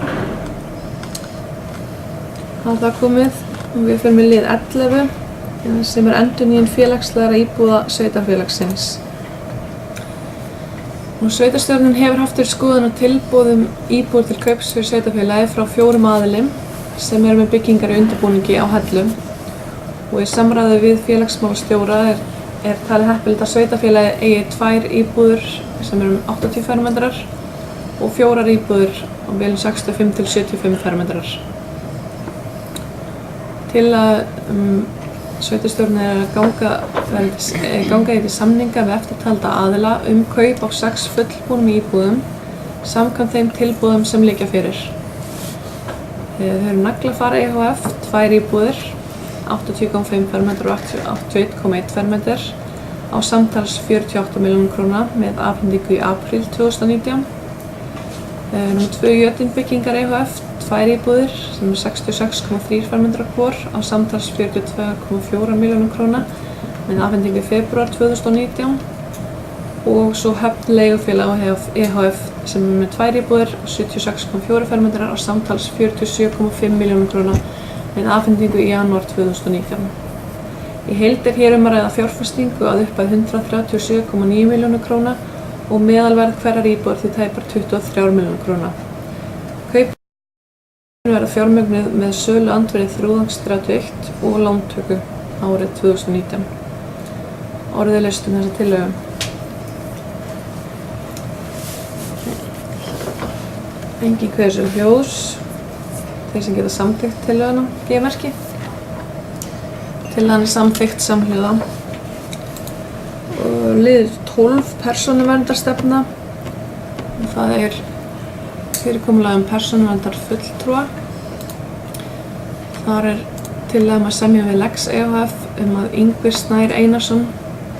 Það er það komið og við fyrir með lið 11 sem er endurnýjun félagslegra íbúða sveitarfélagsins. Sveitarstjórnin hefur haft fyrir skoðun á tilboðum íbúðir til kaups fyrir sveitarfélagi frá 4 aðilum sem eru með byggingar í undirbúningi á Hellum og í samráði við félagsmálastjóra er talið heppilegt að sveitarfélagi eigi 2 íbúðir sem eru 80 fermetrar og 4 íbúðir á bilinu 65 til 75 fermetrar. Til að sveitarstjórnin er að ganga í samninga við eftirtalda aðila kaup á 6 fullbúnum íbúðum samkvæmt þeim tilboðum sem liggja fyrir. Þau eru Naglafar EHF, 2 íbúðir, 80,5 fermetrar og 81,1 fermetrar á samtals 48 milljónir króna með afhendingu í apríl 2019. Númer 2 Jötunbyggingar EHF, 2 íbúðir sem eru 66,3 fermetrar hvor á samtals 42,4 milljónir króna með afhendingu í febrúar 2019. og svo Höfn leigufélag EHF sem er með 2 íbúðir, 76,4 fermetrar og samtals 47,5 milljónir króna með afhendingu í janúar 2019. Í heild er hér að ræða fjárfestingu að upphæð 137,9 milljónir króna og meðalverð hverrar íbúðar því tæpar 23 milljónir króna. Kaup verða fjármögnuð með sölu andvirði Þrúðangs 31 og lántöku árið 2019. Orðið er laust þessa tillögu. Engin kveður sér hljóðs. Þeir sem geta samþykkt tillöguna gefa merki. Tillagan er samþykkt samhljóða. Liður 12 persónuverndarstefna. Það er fyrirkomulag persónuverndar fulltrúa. Þar er tillaga að semja við Lex EHF að Ingvi Snær Einarsson,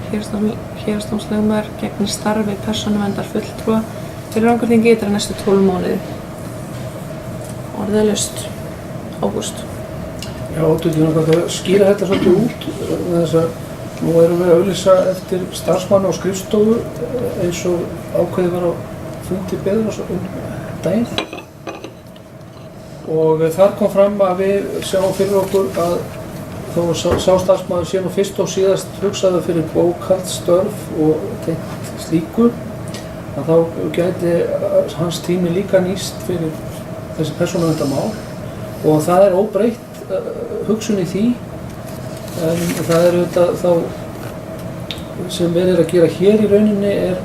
héraðsdómslögmaður, gegnir starfi persónuverndar fulltrúa fyrir Rangárþingi ytra næstu 12 mánuði. Orðið er laust. Ágúst. Já, þú getur að skýra þetta svolítið út með þess að nú erum við að auglýsa eftir starfsmann á skrifstofu eins og ákveðið var á fundi Byggðarráðs daginn. Og þar kom fram að við sjáum fyrir okkur að þó sá starfsmaður sé nú fyrst og síðast hugsaði fyrir bókhaldsstörf og tengt slíku, að þá gæti hans tími líka nýst fyrir þessi persónuverndarmál og það er óbreytt hugsun í því, en það er auðvitað þá sem við erum að gera hér í rauninni er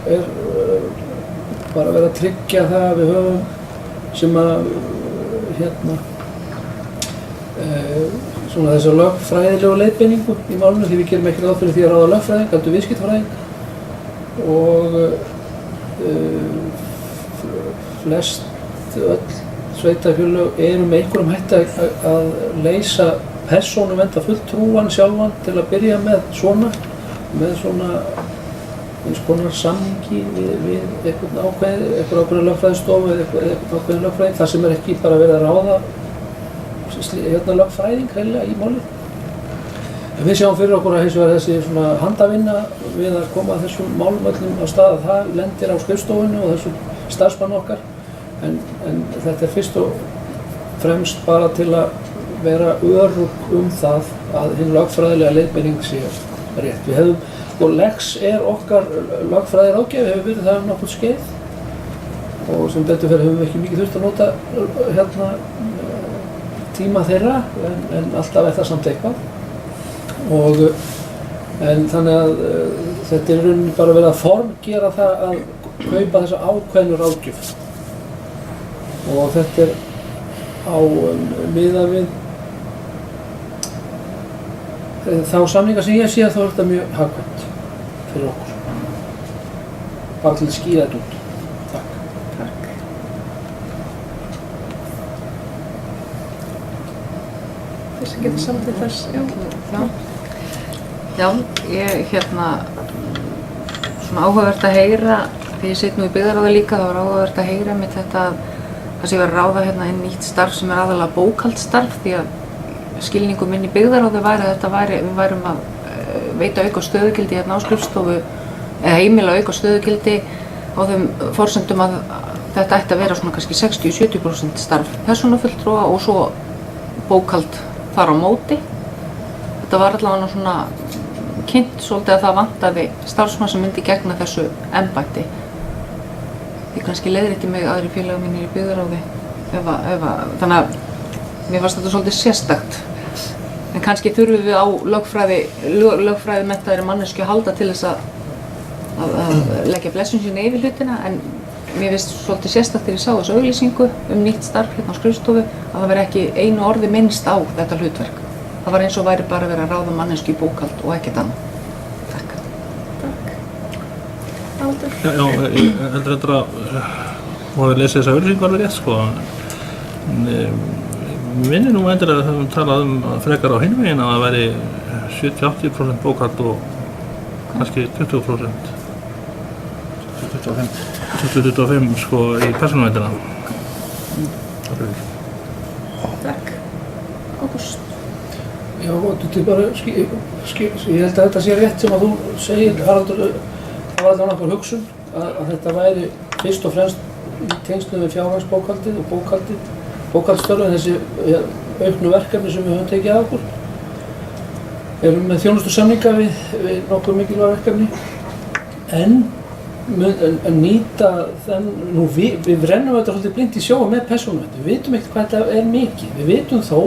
bara verið að tryggja það að við höfum sem að svona þessa lögfræðilegu leiðbeiningu í málinu, því við gerum ekki ráð fyrir því að ráða lögfræðing, heldur viðskiptafræðing og flest öll sveitarfélög eru með einhverjum hætti að leysa persónuverndar fulltrúan sjálfan til að byrja með svona eins konar samningi við einhvern ákveðin lögfræðistofu eða einhvern ákveðin lögfræðing, þar sem er ekki bara verið að ráða lögfræðing hreinlega í málið. En við sjáum fyrir okkur að hins vegar þessi svona handavinna við að koma þessum málum öllum á stað að það lendir á skrifstofunni og þessum starfsmann okkar, en þetta er fyrst og fremst bara til að vera örugg það að hinn lögfræðilega leiðbeining sé rétt. Við hefum, og Lex er okkar lögfræði ráðgjafi, hefur verið það nokkuð skeið og sem betur fyrir höfum við ekki mikið þurft að nota tíma þeirra, en alltaf er það samt eitthvað en þannig að þetta er rauninni bara verið að formgera það að kaupa þessa ákveðnu ráðgjöf og þetta er á miðað við þá samninga sem ég sé að þá er þetta mjög hagkvæmt fyrir okkur. Bara til að skýra þetta út. Takk. Þeir sem getur samþykkt þess, Já, ég svona áhugavert að heyra, þegar ég sit nú í Byggðarráði líka, þá var áhugavert að heyra með þetta það sem ég var að ráða inn nýtt starf sem er aðalega bókhaldsstarf, því að skilningum minn í Byggðarráði væri að við værum að veita auka stöðugildi á skrifstofu eða heimila auka stöðugildi á þeim forsendum að þetta ætti að vera svona kannski 60-70% starf persónufulltrúa og svo bókhald þar á móti. Þetta var allavega svona kynnt svolítið að það vantaði starfsmann sem myndi gegna þessu embætti. Því kannski leiðrétti mig aðri félagar mínir í Byggðarráði þannig að mér fannst þetta svolítið sérstakt. En kannski þurfum við á lögfræði menntaðri manneskju að halda til þess að leggja blessun sína yfir hlutina, en mér finnst svolítið sérstakt þegar ég sá þessu auglýsingu nýtt starf á skrifstofu að það veri ekki einu orði minnst á þetta hlutverk. Það var eins og væri bara verið að ráða mannesku í bókhald og ekkert annað. Takk. Aldur. Já, ég heldur að maður lesi þessa auglýsingu alveg rétt, sko. Minnir nú endilega að við höfum talað frekar á hinn veginn að það væri 70-80% bókhald og kannski 20%. 20-25 sko í persónuverndina. Takk. Ágúst. Já, þetta er bara, ég held að þetta sé rétt sem að þú segir, Haraldur, það var allavega okkur hugsun að þetta væri fyrst og fremst í tengslum við fjárhagsbókhaldið og bókhaldsstörfin, þessi auknu verkefni sem við höfum tekið að okkur. Við erum með þjónustusamninga við nokkur mikilvæg verkefni, en nýta þenn, við rennum þetta svolítið blint í sjóa með persónuvernd, við vitum ekkert hvað þetta er mikið, við vitum þó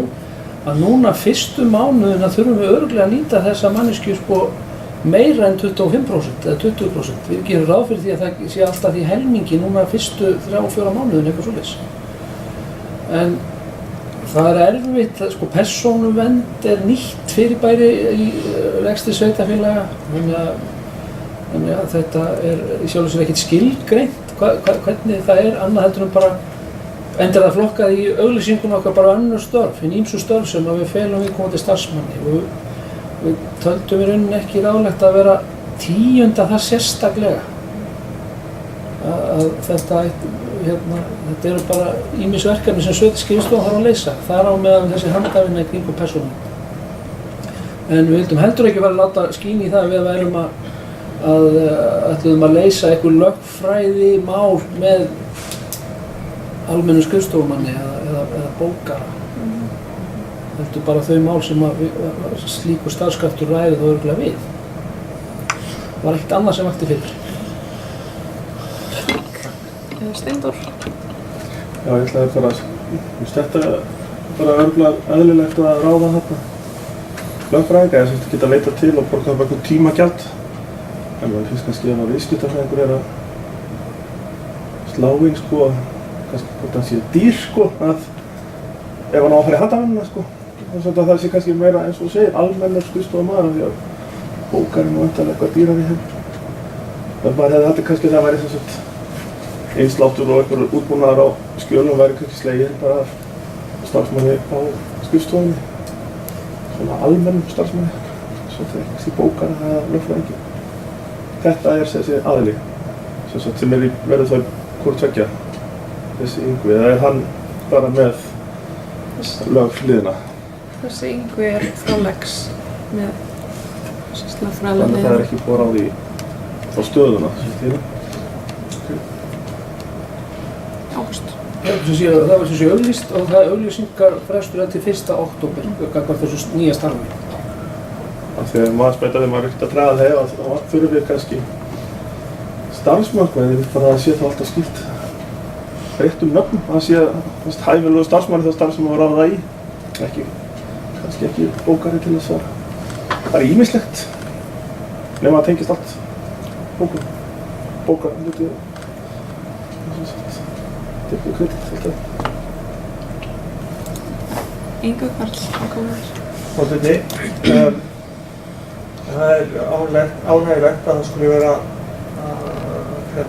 að núna fyrstu mánuðina þurfum við örugglega að nýta þessa manneskju sko meira en 25% eða 20%. Við gerum ráð fyrir því að það sé alltaf því helmingi núna fyrstu 3-4 mánuðin eitthvað svoleiðis. En það er erfitt, sko persónuvernd er nýtt fyrirbæri í rekstri sveitarfélaga, þannig að þetta er í sjálfu sér ekkert skilgreint hvernig það er annað heldur en bara endur það flokkað í auglýsingunum okkar bara önnur störf, hinn ýmsu störf sem að við felum viðkomandi starfsmanni og við töldum í rauninni ekki ráðlegt að vera tíunda það sérstaklega að þetta eru bara ýmis verkefni sem sveitarskipstofan þarf að leysa, þar á meðan þessi handhafinna í kringum persónum. En við vildum heldur ekki vera að láta skína í það að við værum ætluðum að leysa einhver lögfræði mál með almennu skrifstofumanni eða bókara. Heldur bara þau mál sem slíkur starfskraftur ræði þá örugglega við. Það var ekkert annað sem vakti fyrir. Steindór. Já, ég ætlaði bara að þetta bara örugglega eðlilegt að ráða þarna lögfræðinga eða sem geta leitað til og borga bara einhvern tímagjald. En það finnst kannski að viðskiptafræðingur er að slá inn sko, kannski hvort það sé dýr sko, að ef hann á að fara í handavinnuna sko, það sé kannski meira eins og þú segir, almennur skrifstofamaður af því að bókarinn og vantarlega eitthvað dýrar í henn. Það bara hefði þetta kannski það væri sem sagt einsláttur og einhver útbúnaður á skjölum væri kannski slegið bara af starfsmanni á skrifstofunni, svona almennum starfsmanni, svo það er kannski bókara eða lögfræðingi. Þetta er þessi aðili sem verður þá hvort tveggja, þessi Yngvi, eða er hann bara með lögfliðina? Þessi Yngvi er frá Lex með lögfræðilega Þannig að það er ekki búið á því á stöðuna, ágúst. Það var sem sé auglýst og það auglýsingarfrestur til 1. október gagnvart þessu nýja starfi. Þegar maður spæta þegar maður er ekkert að draga þegar þá þurfum við kannski starfsmarkmið, við bara að sé það alltaf skipt breyttum nöfnum, að sé hæfilegu starfsmanni þá starf sem maður ráða í, kannski ekki bókari til þess að það er ýmislegt nema að tengist allt bókar hluti tekið kredit alltaf. Ingu Karl, ákvæmur. Forseti, það er ánægilegt að það skuli vera að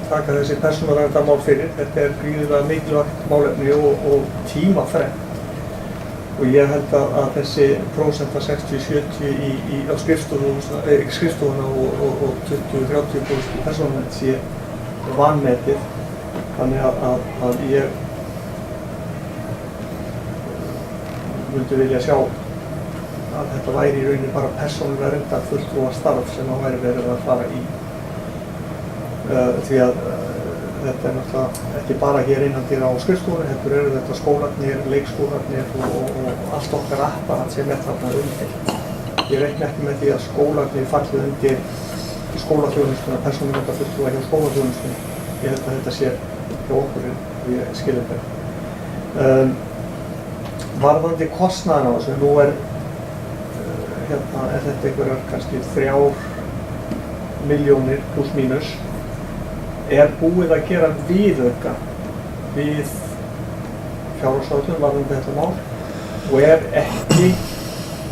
taka þessi persónuverndarmál fyrir. Þetta er gríðarlega mikilvægt málefni og tímafrekt. Og ég held að þessi prósenta 60-70 á skrifstofuna og 20-30% í persónuvernd sé vanmetið. Þannig að ég myndi vilja sjá að þetta væri í rauninni bara persónuverndar fulltrúa starf sem það væri verið að fara í. Því að þetta er náttúrulega ekki bara hér innandyra á skrifstofunni, heldur eru þetta skólarnir, leikskólarnir og allt okkar apparat sem er þarna undir. Ég reikna ekki með því að skólarnir falli undir skólaþjónustuna, persónuverndar fulltrúa hjá skólaþjónustunni. Ég held að þetta sé hjá okkur og ég skilur þetta. Varðandi kostnaðina á þessu, nú er þetta einhverjar kannski 3 milljónir pluss mínus, er búið að gera viðauka við fjárhagsáætlun varðandi þetta mál og er ekki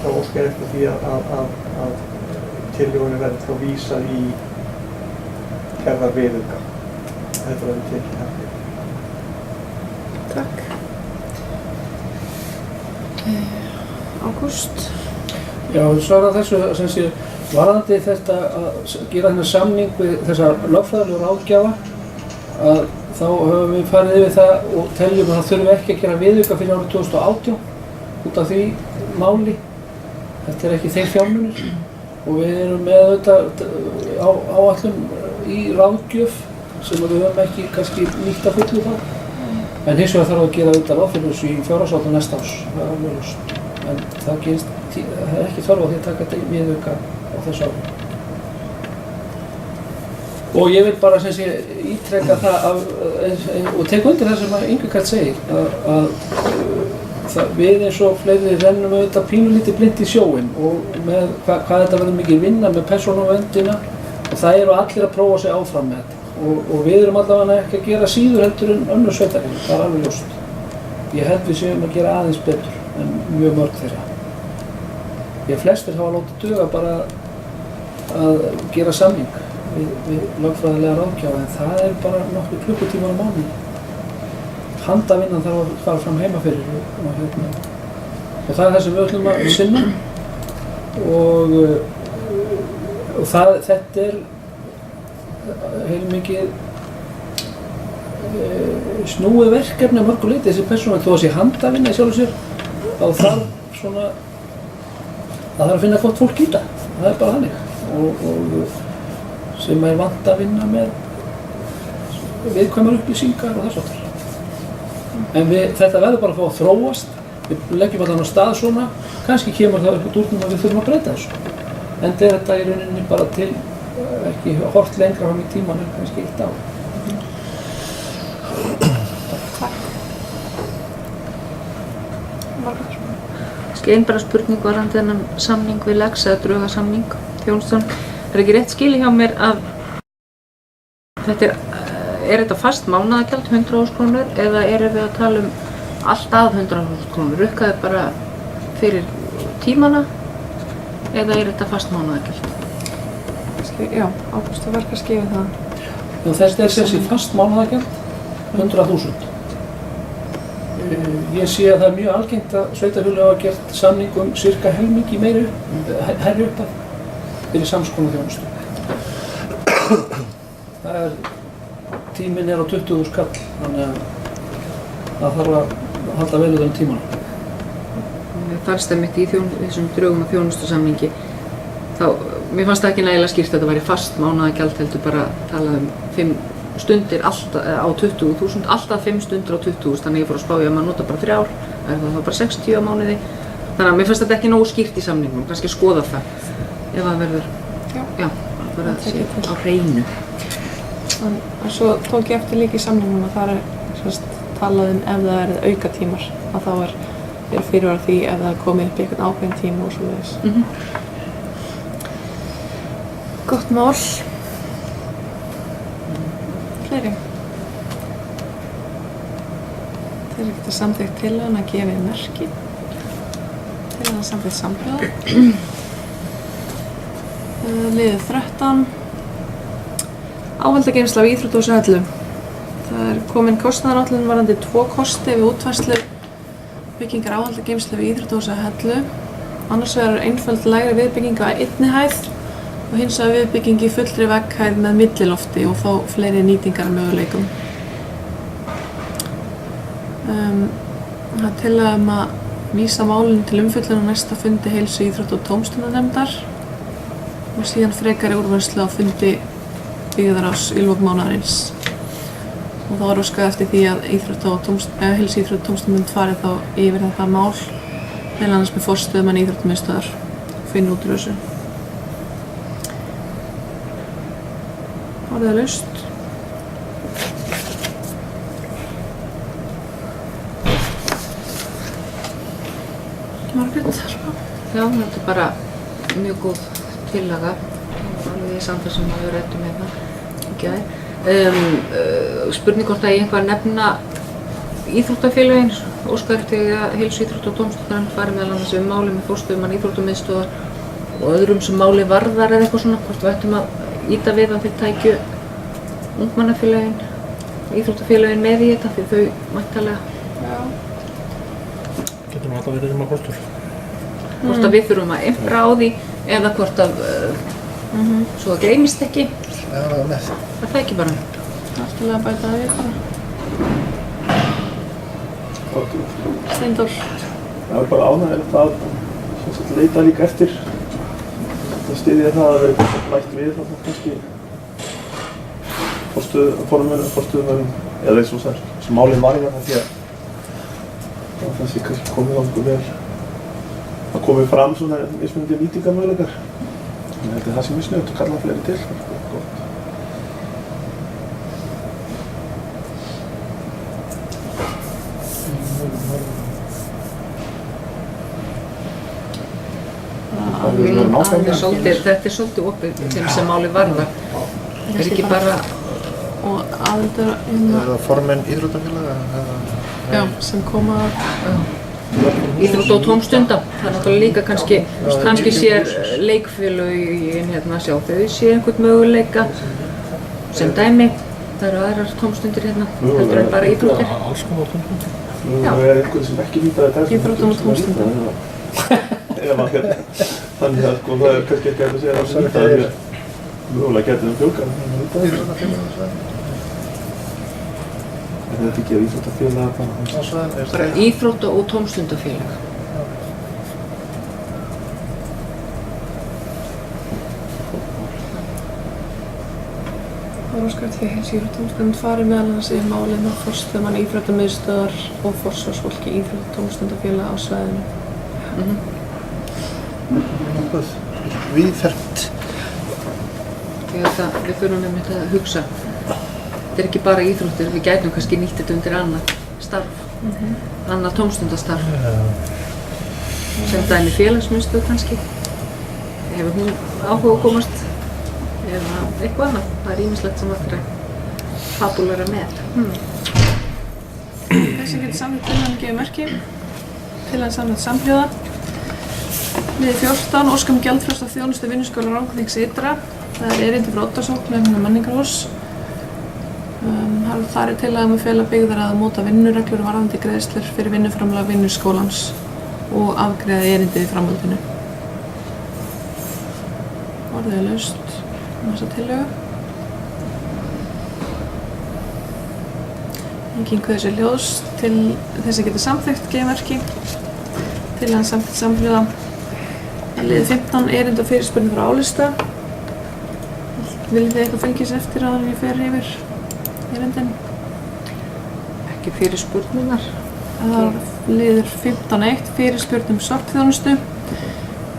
þá óskar eftir því að tillögunni verði þá vísað í gerðar viðauka. Þetta verður tekið hægt. Takk. Ágúst. Já, þú svarar þessu sem sé varðandi þetta að gera þennan samning við þessa lögfræðilegu ráðgjafa að þá höfum við farið yfir það og teljum að það þurfum ekki að gera viðauka fyrir árið 2018 út af því máli. Þetta er ekki þeir fjármunir og við erum með áætlun í ráðgjöf sem við höfum ekki kannski nýtt að fullu þá. En hins vegar þarf að gera ráð fyrir þessu í fjárhagsáætlun næsta árs, það er alveg ljóst. En það er ekki þörf á því að taka þetta viðauka á þessu ári. Og ég vil bara sem sé ítreka það og tek undir það sem Ingi Karl segir að við eins og fleiri rennum auðvitað pínulítið blind í sjóinn og með hvað þetta verður mikið vinna með persónuverndina og það eru allir að prófa sig áfram með þetta og við erum allavega ekki að gera síður heldur en önnur sveitarfélög, það er alveg ljóst. Ég held við séum að gera aðeins betur en mjög mörg þeirra. Flestir hafa látið duga bara að gera samning við lögfræðilega ráðgjafa en það er bara nokkur klukkutímar á mánuði. Handavinnan þarf að fara fram heima fyrir og það er það sem við ætlum að sinna og þetta er heilmikið snúið verkefni að mörgu leyti þessi persóna þó að sé handavinna í sjálfu sér þá þarf svona það þarf að finna gott fólk í það, það er bara þannig og sem er vant að vinna með viðkvæmar upplýsingar og þess aftur. En þetta verður bara að fá að þróast, við leggjum allan á stað svona, kannski kemur það upp úr dúrnum að við þurfum að breyta þessu. En þetta í rauninni bara til, ekki hort lengra fram í tíman en kannski 1 ár. Einn bara spurning varðandi þennan samning við Lex eða draugasamning þjónustan. Það er ekki rétt skilið hjá mér að þetta er þetta fast mánaðagjald 100.000 krónur eða erum við að tala allt að 100.000 krónur? Rukkaði bara fyrir tímana eða er þetta fast mánaðagjald? Já, Ágúst að verka að skrifa það. Þetta er þessi fast mánaðagjald 100.000. Ég sé að það er mjög algengt að sveitarfélög hafa gert samning sirka helmingi meiri herri upp að fyrir samskonar þjónustu. Tíminn er á 20.000 kall, þannig að það þarf að halda vel utan tímann. Mér fannst það mitt í þessum drögum og þjónustusamningi mér fannst það ekki nægilega skýrt að þetta væri fast mánaðagjald heldur bara talað 5 stundir á 20.000, alltaf 5 stundir á 20.000, þannig ég fór að spá að maður nota bara 3 ár, það var bara 60 á mánuði, þannig að mér fannst þetta ekki nógu skýrt í samningnum, kannski skoða það ef það verður, bara að sé á hreinu. Og svo tók ég eftir líka í samningnum að það er talað ef það er aukatímar, að þá er fyrirvar því ef það er komið upp í einhvern ákveðin tíma og svoleiðis. Gott mál. Fleiri. Þeir eru ekkert að samþykkt tillöguna að gefa merki. Tillöguna samþykkt samhljóða. Liðið 13. Áhaldageymsla við íþróttahúsi Hellu. Það er komin kostnaðaráætlun varðandi 2 kosti við útfærslu byggingar áhaldageymslu við íþróttahúsi Hellu. Annars vegar einföld lægri viðbygging á einni hæð og hins vegar viðbygging í fullri vegghæð með millilofti og fá fleiri nýtingarmöguleikum. Það er tillaga að vísa málinu til umfjöllunar á næsta fundi heilsu íþrótta- og tómstundanefndar og síðan frekari úrvinnslu á fundi byggðarás í lok mánaðarins. Og þá er óskað eftir því að heilsu íþrótta- og tómstundanefnd fari þá yfir þetta mál meðal annars með forstöðumann íþróttamiðstöðvar og finna út úr þessu. Var það laust? Margrét? Já, þetta er bara mjög góð tillaga, alveg í samfélag sem við ræddum með það í gær. Spurning hvort að ég einhvað nefna íþróttafélögin, óskar eftir að heilsu íþrótta- og tómstundanefnd fari meðal annars við máli með forstöðumann íþróttamiðstöðvar og öðrum sem máli varðar eða eitthvað svona, hvort við ættum að íta við að þeir tækju ungmannafélögin, íþróttafélögin með í þetta því þau væntanlega. Getur nú alltaf verið kostur. Hvort að við þurfum að impra á því eða hvort að svo það gleymist ekki. Já, það er með. Það er ekki bara. Alltaf að bæta það við bara. Steindór. Það er bara ánægilegt að leita líka eftir styðja það að vera bætt við þarna kannski forstöðumönnum eða eins og sem málið var hérna því að það sé kannski komið á einhver vel að komið fram svona mismunandi nýtingarmöguleikar. Þannig að það sé mjög snöggt að kalla fleiri til. Gott. Þetta er svolítið opið þeim sem málið varðar. Það er ekki bara... Og aðildar... Eða formenn íþróttafélaga? Já, sem koma... Íþrótta og tómstunda. Það er náttúrulega líka kannski sér leikfélögin hérna sjá þau sé einhvern möguleika sem dæmi. Það eru aðrar tómstundir hérna. Þetta eru bara íþróttir. Alls konar tómstundir. Það er einhvern sem ekki nýtaði þetta. Íþróttum og tómstundum. Þannig að það er kannski ekki að segja að það nýtaði því að mögulega getið fjölgar. Er þetta ekki að íþróttafélag bara íþrótta- og tómstundafélag. Það er óskar því að íþróttatómstund fari meðal annars yfir málið með forstöðumann íþróttamiðstöðvar og forsvarsfólki íþróttatómstundafélag á svæðinu. Nokkuð víðfeðmt. Við þurfum einmitt að hugsa. Þetta er ekki bara íþróttir, við gætum kannski nýtt þetta undir annað starf, annað tómstundastarf. Sem dæmi félagsmiðstöð kannski. Hefur hún áhuga að komast eða eitthvað annað. Það er ýmislegt sem hægt að fabúlera með. Þessi getur samþykkt tillagan gefið merki. Tillagan samþykkt samhljóða. Liður 14, óskar gjaldfrjálsa þjónustu vinnuskóla Rangárþings ytra. Það er erindi frá Oddasókn með menningarhús. Þar er tillaga að fela byggðar að móta vinnureglur varðandi greiðslur fyrir vinnuframlag vinnuskólans og afgreiða erindið í framhaldinu. Orðið er laust þessa tillögu. Enginn kveður sér hljóðs til þess að geta samþykkt gefið merki. Tillagan samþykkt samhljóða. Liður 15, erindi og fyrirspurnir frá álista. Viljið þið eitthvað fylgja sér eftir áður en ég fer yfir erindin? Ekki fyrir spurningar. Það er liður 15.1, fyrirspurn sorpþjónustu.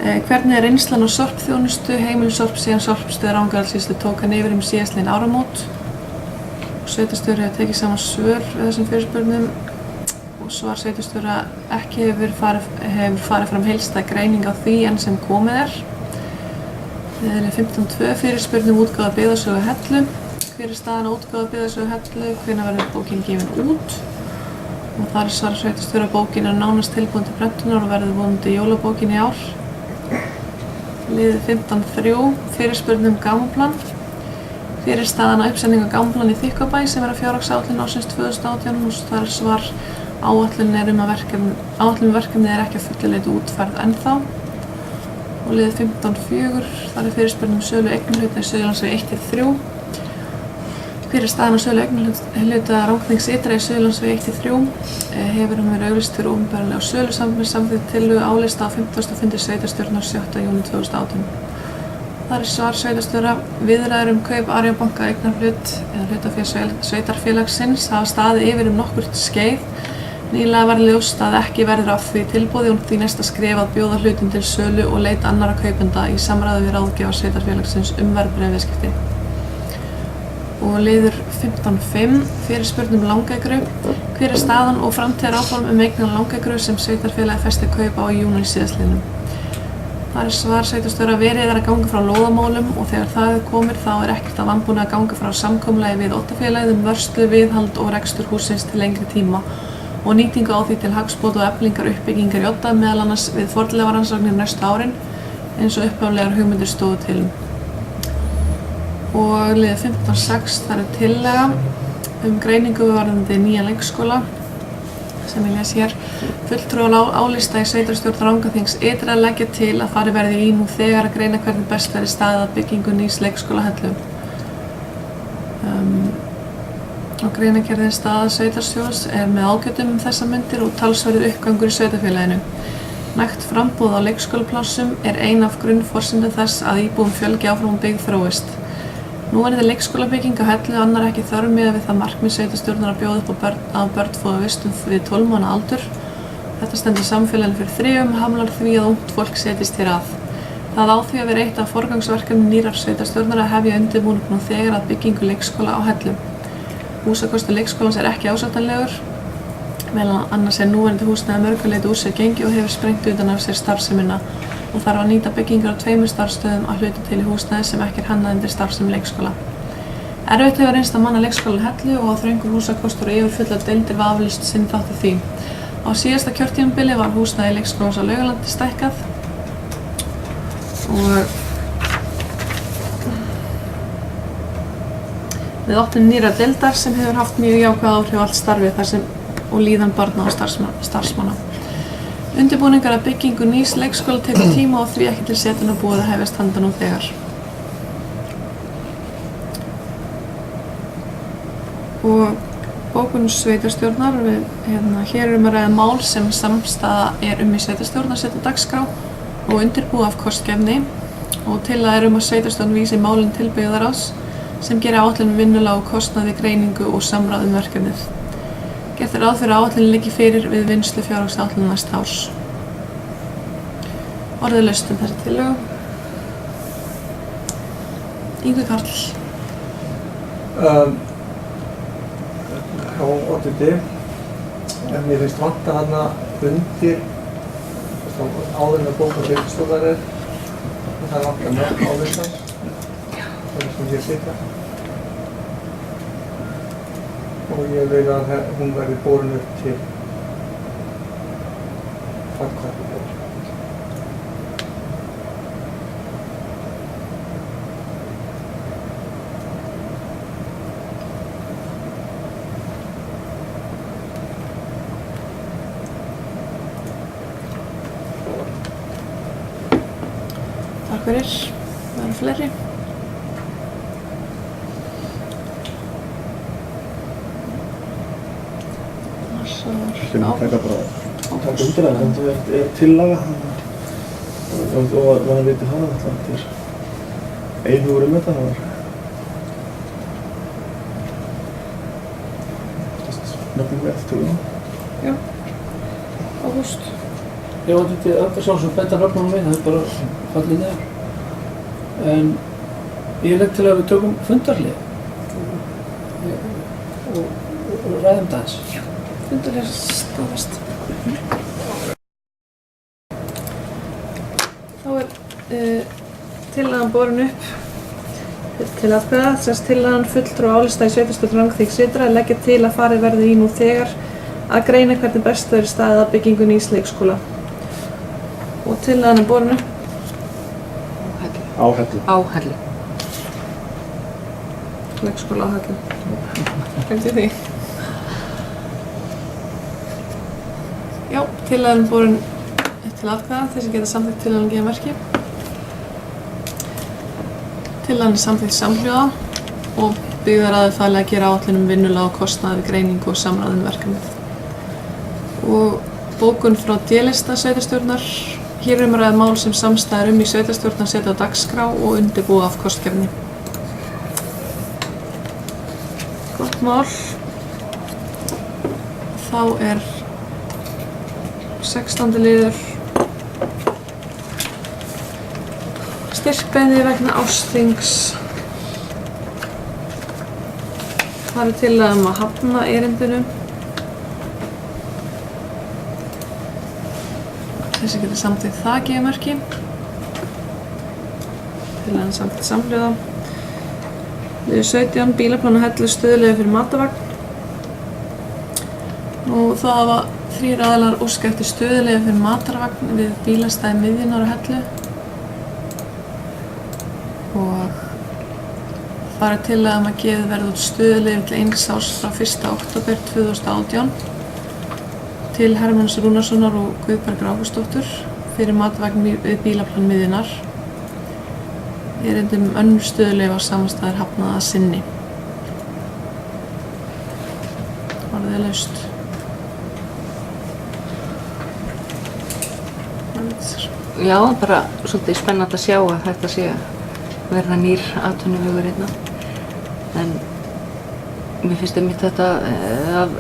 Hvernig er reynslan á sorpþjónustu? Heimilissorp síðan sorpstöð Rangárþingssýslu tók hann yfir síðastliðin áramót. Sveitarstjóri hefur tekið saman svör við þessum fyrirspurnum og svar sveitarstjóra ekki hefur farið fram heildstæð greining á því enn sem komið er. Liður 15.2, fyrirspurn útgáfa byggðasögu Hellu. Hver er staðan á útgáfa byggðasögu Hellu? Hvenær verður bókin gefin út? Og þar er svar sveitarstjóra að bókin er nánast tilbúin til prentunar og verður vonandi jólabókin í ár. Liður 15.3, fyrirspurn gámaplan. Hver er staðan á uppsendingu gámaplan í Þykkvabæ sem er að fjárhagsáætlun ársins 2018 og þar er svar áætlun verkefnið er ekki að fullu leyti útfærð ennþá. Og liður 15.4, þar er fyrirspurn sölu eignarhluta í Suðurlandsvegi 1-3. Hver er staðan á sölu eignarhluta Rangárþings ytra í Suðurlandsvegi 1-3? Hefur hún verið auglýst fyrir opinberlega á sölusambandi samþykkt tillögu álista á 50. fundi sveitarstjórnar 7. júní 2018. Þar er svar sveitarstjóra viðræður kaup Arion banka eignarhlut eða hlutafé sveitarfélagsins hafa staðið yfir nokkurt skeið. Nýlega var ljóst að ekki verður af því tilboði og því næsta skref að bjóða hlutin til sölu og leita annarra kaupenda í samráði við ráðgjafa sveitarfélagsins verðbréfaviðskipti. Og liður 15.5, fyrirspurn Langeigru. Hver er staðan og framtíðaráform eignan Langeigru sem sveitarfélagi festi kaup á í júní síðastliðnum? Þar er svar sveitarstjóra verið að ganga frá lóðamálum og þegar það komir þá er ekkert að vanbúna að ganga frá samkomulagi við Oddafélagið vörslu, viðhald og rekstur hússins til lengri tíma og nýtingu á því til hagsbóta og eflingar uppbyggingar í Odda meðal annars við fornleifarannsóknir næstu árin eins og upphaflegar hugmyndir stóðu til. Og liður 15.6, þar er tillaga greiningu varðandi nýja leikskóla sem ég les hér. Fulltrúar álista í sveitarstjórn Rangárþings ytra leggja til að farið verði í nú þegar að greina hvernig best verði staðið að byggingu nýs leikskóla Hellu. Og greinargerðin staða sveitarstjórns er með ágætum þessa mundir og talsverður uppgangur í sveitarfélaginu. Nægt framboð á leikskólaplássum er ein af grunnforsendum þess að íbúum fjölgi áfram og byggð þróist. Núverandi leikskólabygging á Hellu annar ekki þörf miðað við það markmið sveitarstjórnar að bjóða upp á börn fái vistun við 12 mánaða aldur. Þetta stendur samfélaginu fyrir þrifum, hamlar því að ungt fólk setjist hér að. Það á því að vera eitt af forgangsverkefnum nýrrar sveitarstjórnar að hefja undirbúning nú þegar að byggingu leikskóla á Hellu. Húsakostur leikskólans er ekki ásættanlegur. Meðal annars er núverandi húsnæði að mörgu leyti úr sér gengið og hefur sprengt utan af sér starfsemina og þarf að nýta byggingar á 2 starfsstöðum að hluta til í húsnæði sem ekki er hannað undir starfsemi leikskóla. Erfitt hefur reynst að manna leikskólann Hellu og á þröngur húsakostur og yfirfullar deildir var aflaust sinn þátt í því. Á síðasta kjörtímabili var húsnæði leikskólans á Laugalandi stækkað og við opnum nýrrar deildar sem hefur haft mjög jákvæð áhrif á allt starfið þar sem og líðan barna og starfsmanna. Undirbúningar að byggingu nýs leikskóla tekur tíma og því ekki til setunnar búið að hefjast handa nú þegar. Og bókun sveitarstjórnar, hér að ræða mál sem samstaða er í sveitarstjórn að setja á dagskrá og undirbúa af kostgæfni og til að að sveitarstjórn vísi málin til byggðarráðs sem gerir áætlun vinnulag og kostnað við greiningu og samráð verkefnið. Gert er ráð fyrir að áætlunin liggi fyrir við vinnslu fjárhagsáætlunar næsta árs. Orðið laust þessi tillögu. Ingvi Karl. Já, oddviti. En mér finnst vanta þarna undir áður en að bóka sveitarstjórnar er og það vantar mörg álistan. Það sem hér sitja. Og ég vil að hún verði borin upp til framkvæmdar. Takk fyrir. Það eru fleiri. Sem taka undir það, þetta er tillaga og maður veitir það að þetta er einhugur þetta, það var nöfnum við eftir tillöguna. Já, Ágúst. Já, þetta er sjálfsög betta nöfnum við, það er bara fallið neður. En ég legg til að við tökum fundarlið og ræðum það eins. Fundarlið staðfest. Þá er tillagan borin upp til atkvæða. Þess tillagan fulltrúa álista í sveitarstjórn Rangvík Sytra að leggja til að farið verði í nú þegar að greina hvernig best verður staðið að byggingu nýs leikskóla. Og tillagan er borin upp. Á Hellu. Á Hellu. Leikskóla á Hellu. Glemdi því. Já, tillagan er borin til atkvæða. Þeir sem geta samþykkt tillagan gefa merki. Tillagan er samþykkt samhljóða og byggðarráðið falið að gera áætlun vinnulag og kostnað við greiningu og samráð verkefnið. Og bókun frá D-lista sveitarstjórnar. Hér er ræða mál sem samstæðar í sveitarstjórn að setja á dagskrá og undirbúa af kostgæfni. Gott mál. Þá er 16. liður styrkbeiðni vegna ársþings. Það er tillaga að hafna erindinu. Þessi getur samþykkt það gefa merki. Tillagan samþykkt samhljóða. Liður 17, bílaplan á Hellu stöðulega fyrir matarvagn. Og það hafa 3 aðilar óskað eftir stöðulega fyrir matarvagn við bílastæði miðjunar á Hellu. Og það er tillaga að gefið verði út stöðulega til 1 árs frá 1. október 2018. Til Hermanns Rúnarssonar og Guðbergar Ágústsdóttur fyrir matarvagn við bílaplan miðjunar. Erindi önnur stöðuleyfi á samastæðir hafnað að sinni. Orðið laust. Já, bara svolítið spennandi að sjá að þetta sé verða nýr atvinnuvegur hérna. En mér finnst einmitt þetta að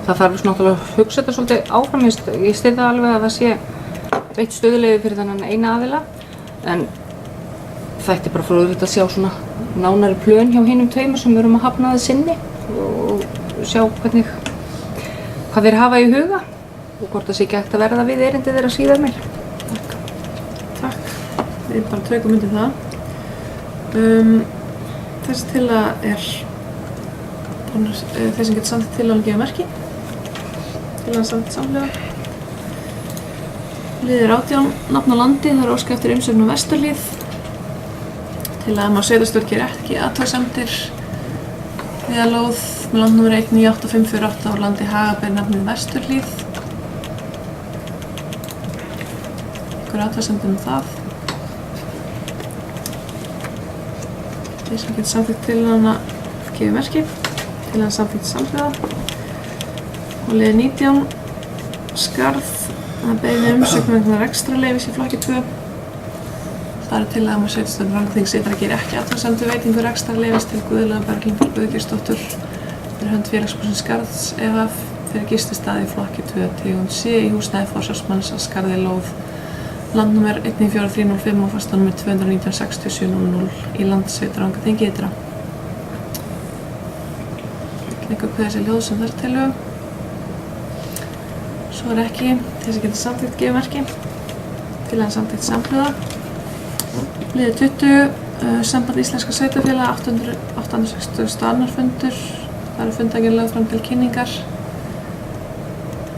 það þarf náttúrulega að hugsa þetta svolítið áfram. Ég styð það alveg að það sé veitt stöðuleyfi fyrir þennan eina aðila, en það ætti bara fróðlegt að sjá svona nánari plön hjá hinum tveimur sem við erum að hafna það sinni og sjá hvað þeir hafa í huga og hvort það sé ekki hægt að verða við erindið þeirra síðar meir. Takk. Við bara tökum undir það. Þessi tillaga er þeir sem getur samþykkt tillagan að gefa merki. Tillagan samþykkt samhliða. Liður 18, nafn á landi, það er óskað eftir umsögn á Vesturhlíð. Tillaga að sveitarstjórn gerir ekki athugasemdir við að lóð með landnúmer 1985548 á landi Haga ber nafnið Vesturhlíð. Einhver athugasemdir um það. Þeir sem getur samþykkt tillagan að gefa merki. Tillagan samþykkt samhliða. Og liður 19, Skarð, það beiðni umsögn vegna rekstrarleyfis í flokki 2. Það er tillaga að sveitarstjórn Rangþings ytra gerir ekki athugasemdir við veitingu rekstrarleyfis til Guðlaugar Berglindar Guðgeirsdóttur fyrir hönd félagsbúsins Skarðs e.h.f. fyrir gististaði í flokki 2 tegund C í húsnæði forsvarsmanns að Skarði lóð landnúmer 14305 og fastanúmer 219 6700 í landsveitar Rangþingi ytra. Einhver hvað þessi ljóð sem þar tillögum. Svo er ekki þessi getur samþykkt gefa merki. Tillagan samþykkt samhliða. Liður 20, Samband Íslenskra sveitarfélaga 862. fundur. Það eru fundagerð lögð fram til kynningar.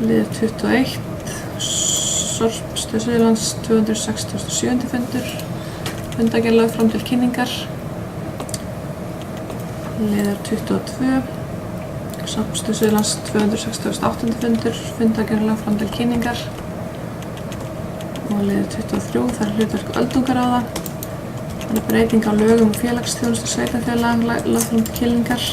Liður 21, Sorpstöð Suðurlands 267. fundur. Fundagerð lögð fram til kynningar. Liður 22, Sorpstöð Suðurlands 268. fundur. Fundagerð lögð fram til kynningar. Og liður 23, það er hlutverk öldungaráða. Það er breyting á lögum og félagsþjónustu sveitarfélaga lögð fram til kynningar.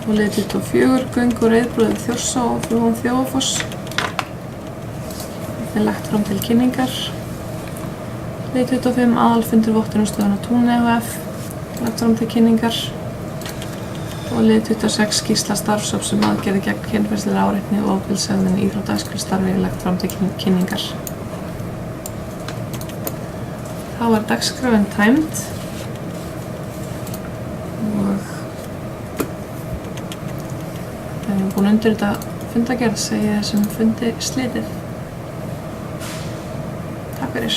Og liður 24, göng og reiðbrú yfir Þjórsá og frá Þjófafoss. Það er lagt fram til kynningar. Liður 25, aðalfundur vottunarstöðvar á Tún e.h.f. lagt fram til kynningar. Og liður 26, skýrsla starfshóps um aðgerðir gegn kynferðislegri áreitni og ofbeldishegðun í íþrótta- og æskulýðsstarfi lagt fram til kynningar. Þá er dagskráin tæmd og við erum búin að undirrita fundagerð, segi þessum fundi slitið. Takk fyrir.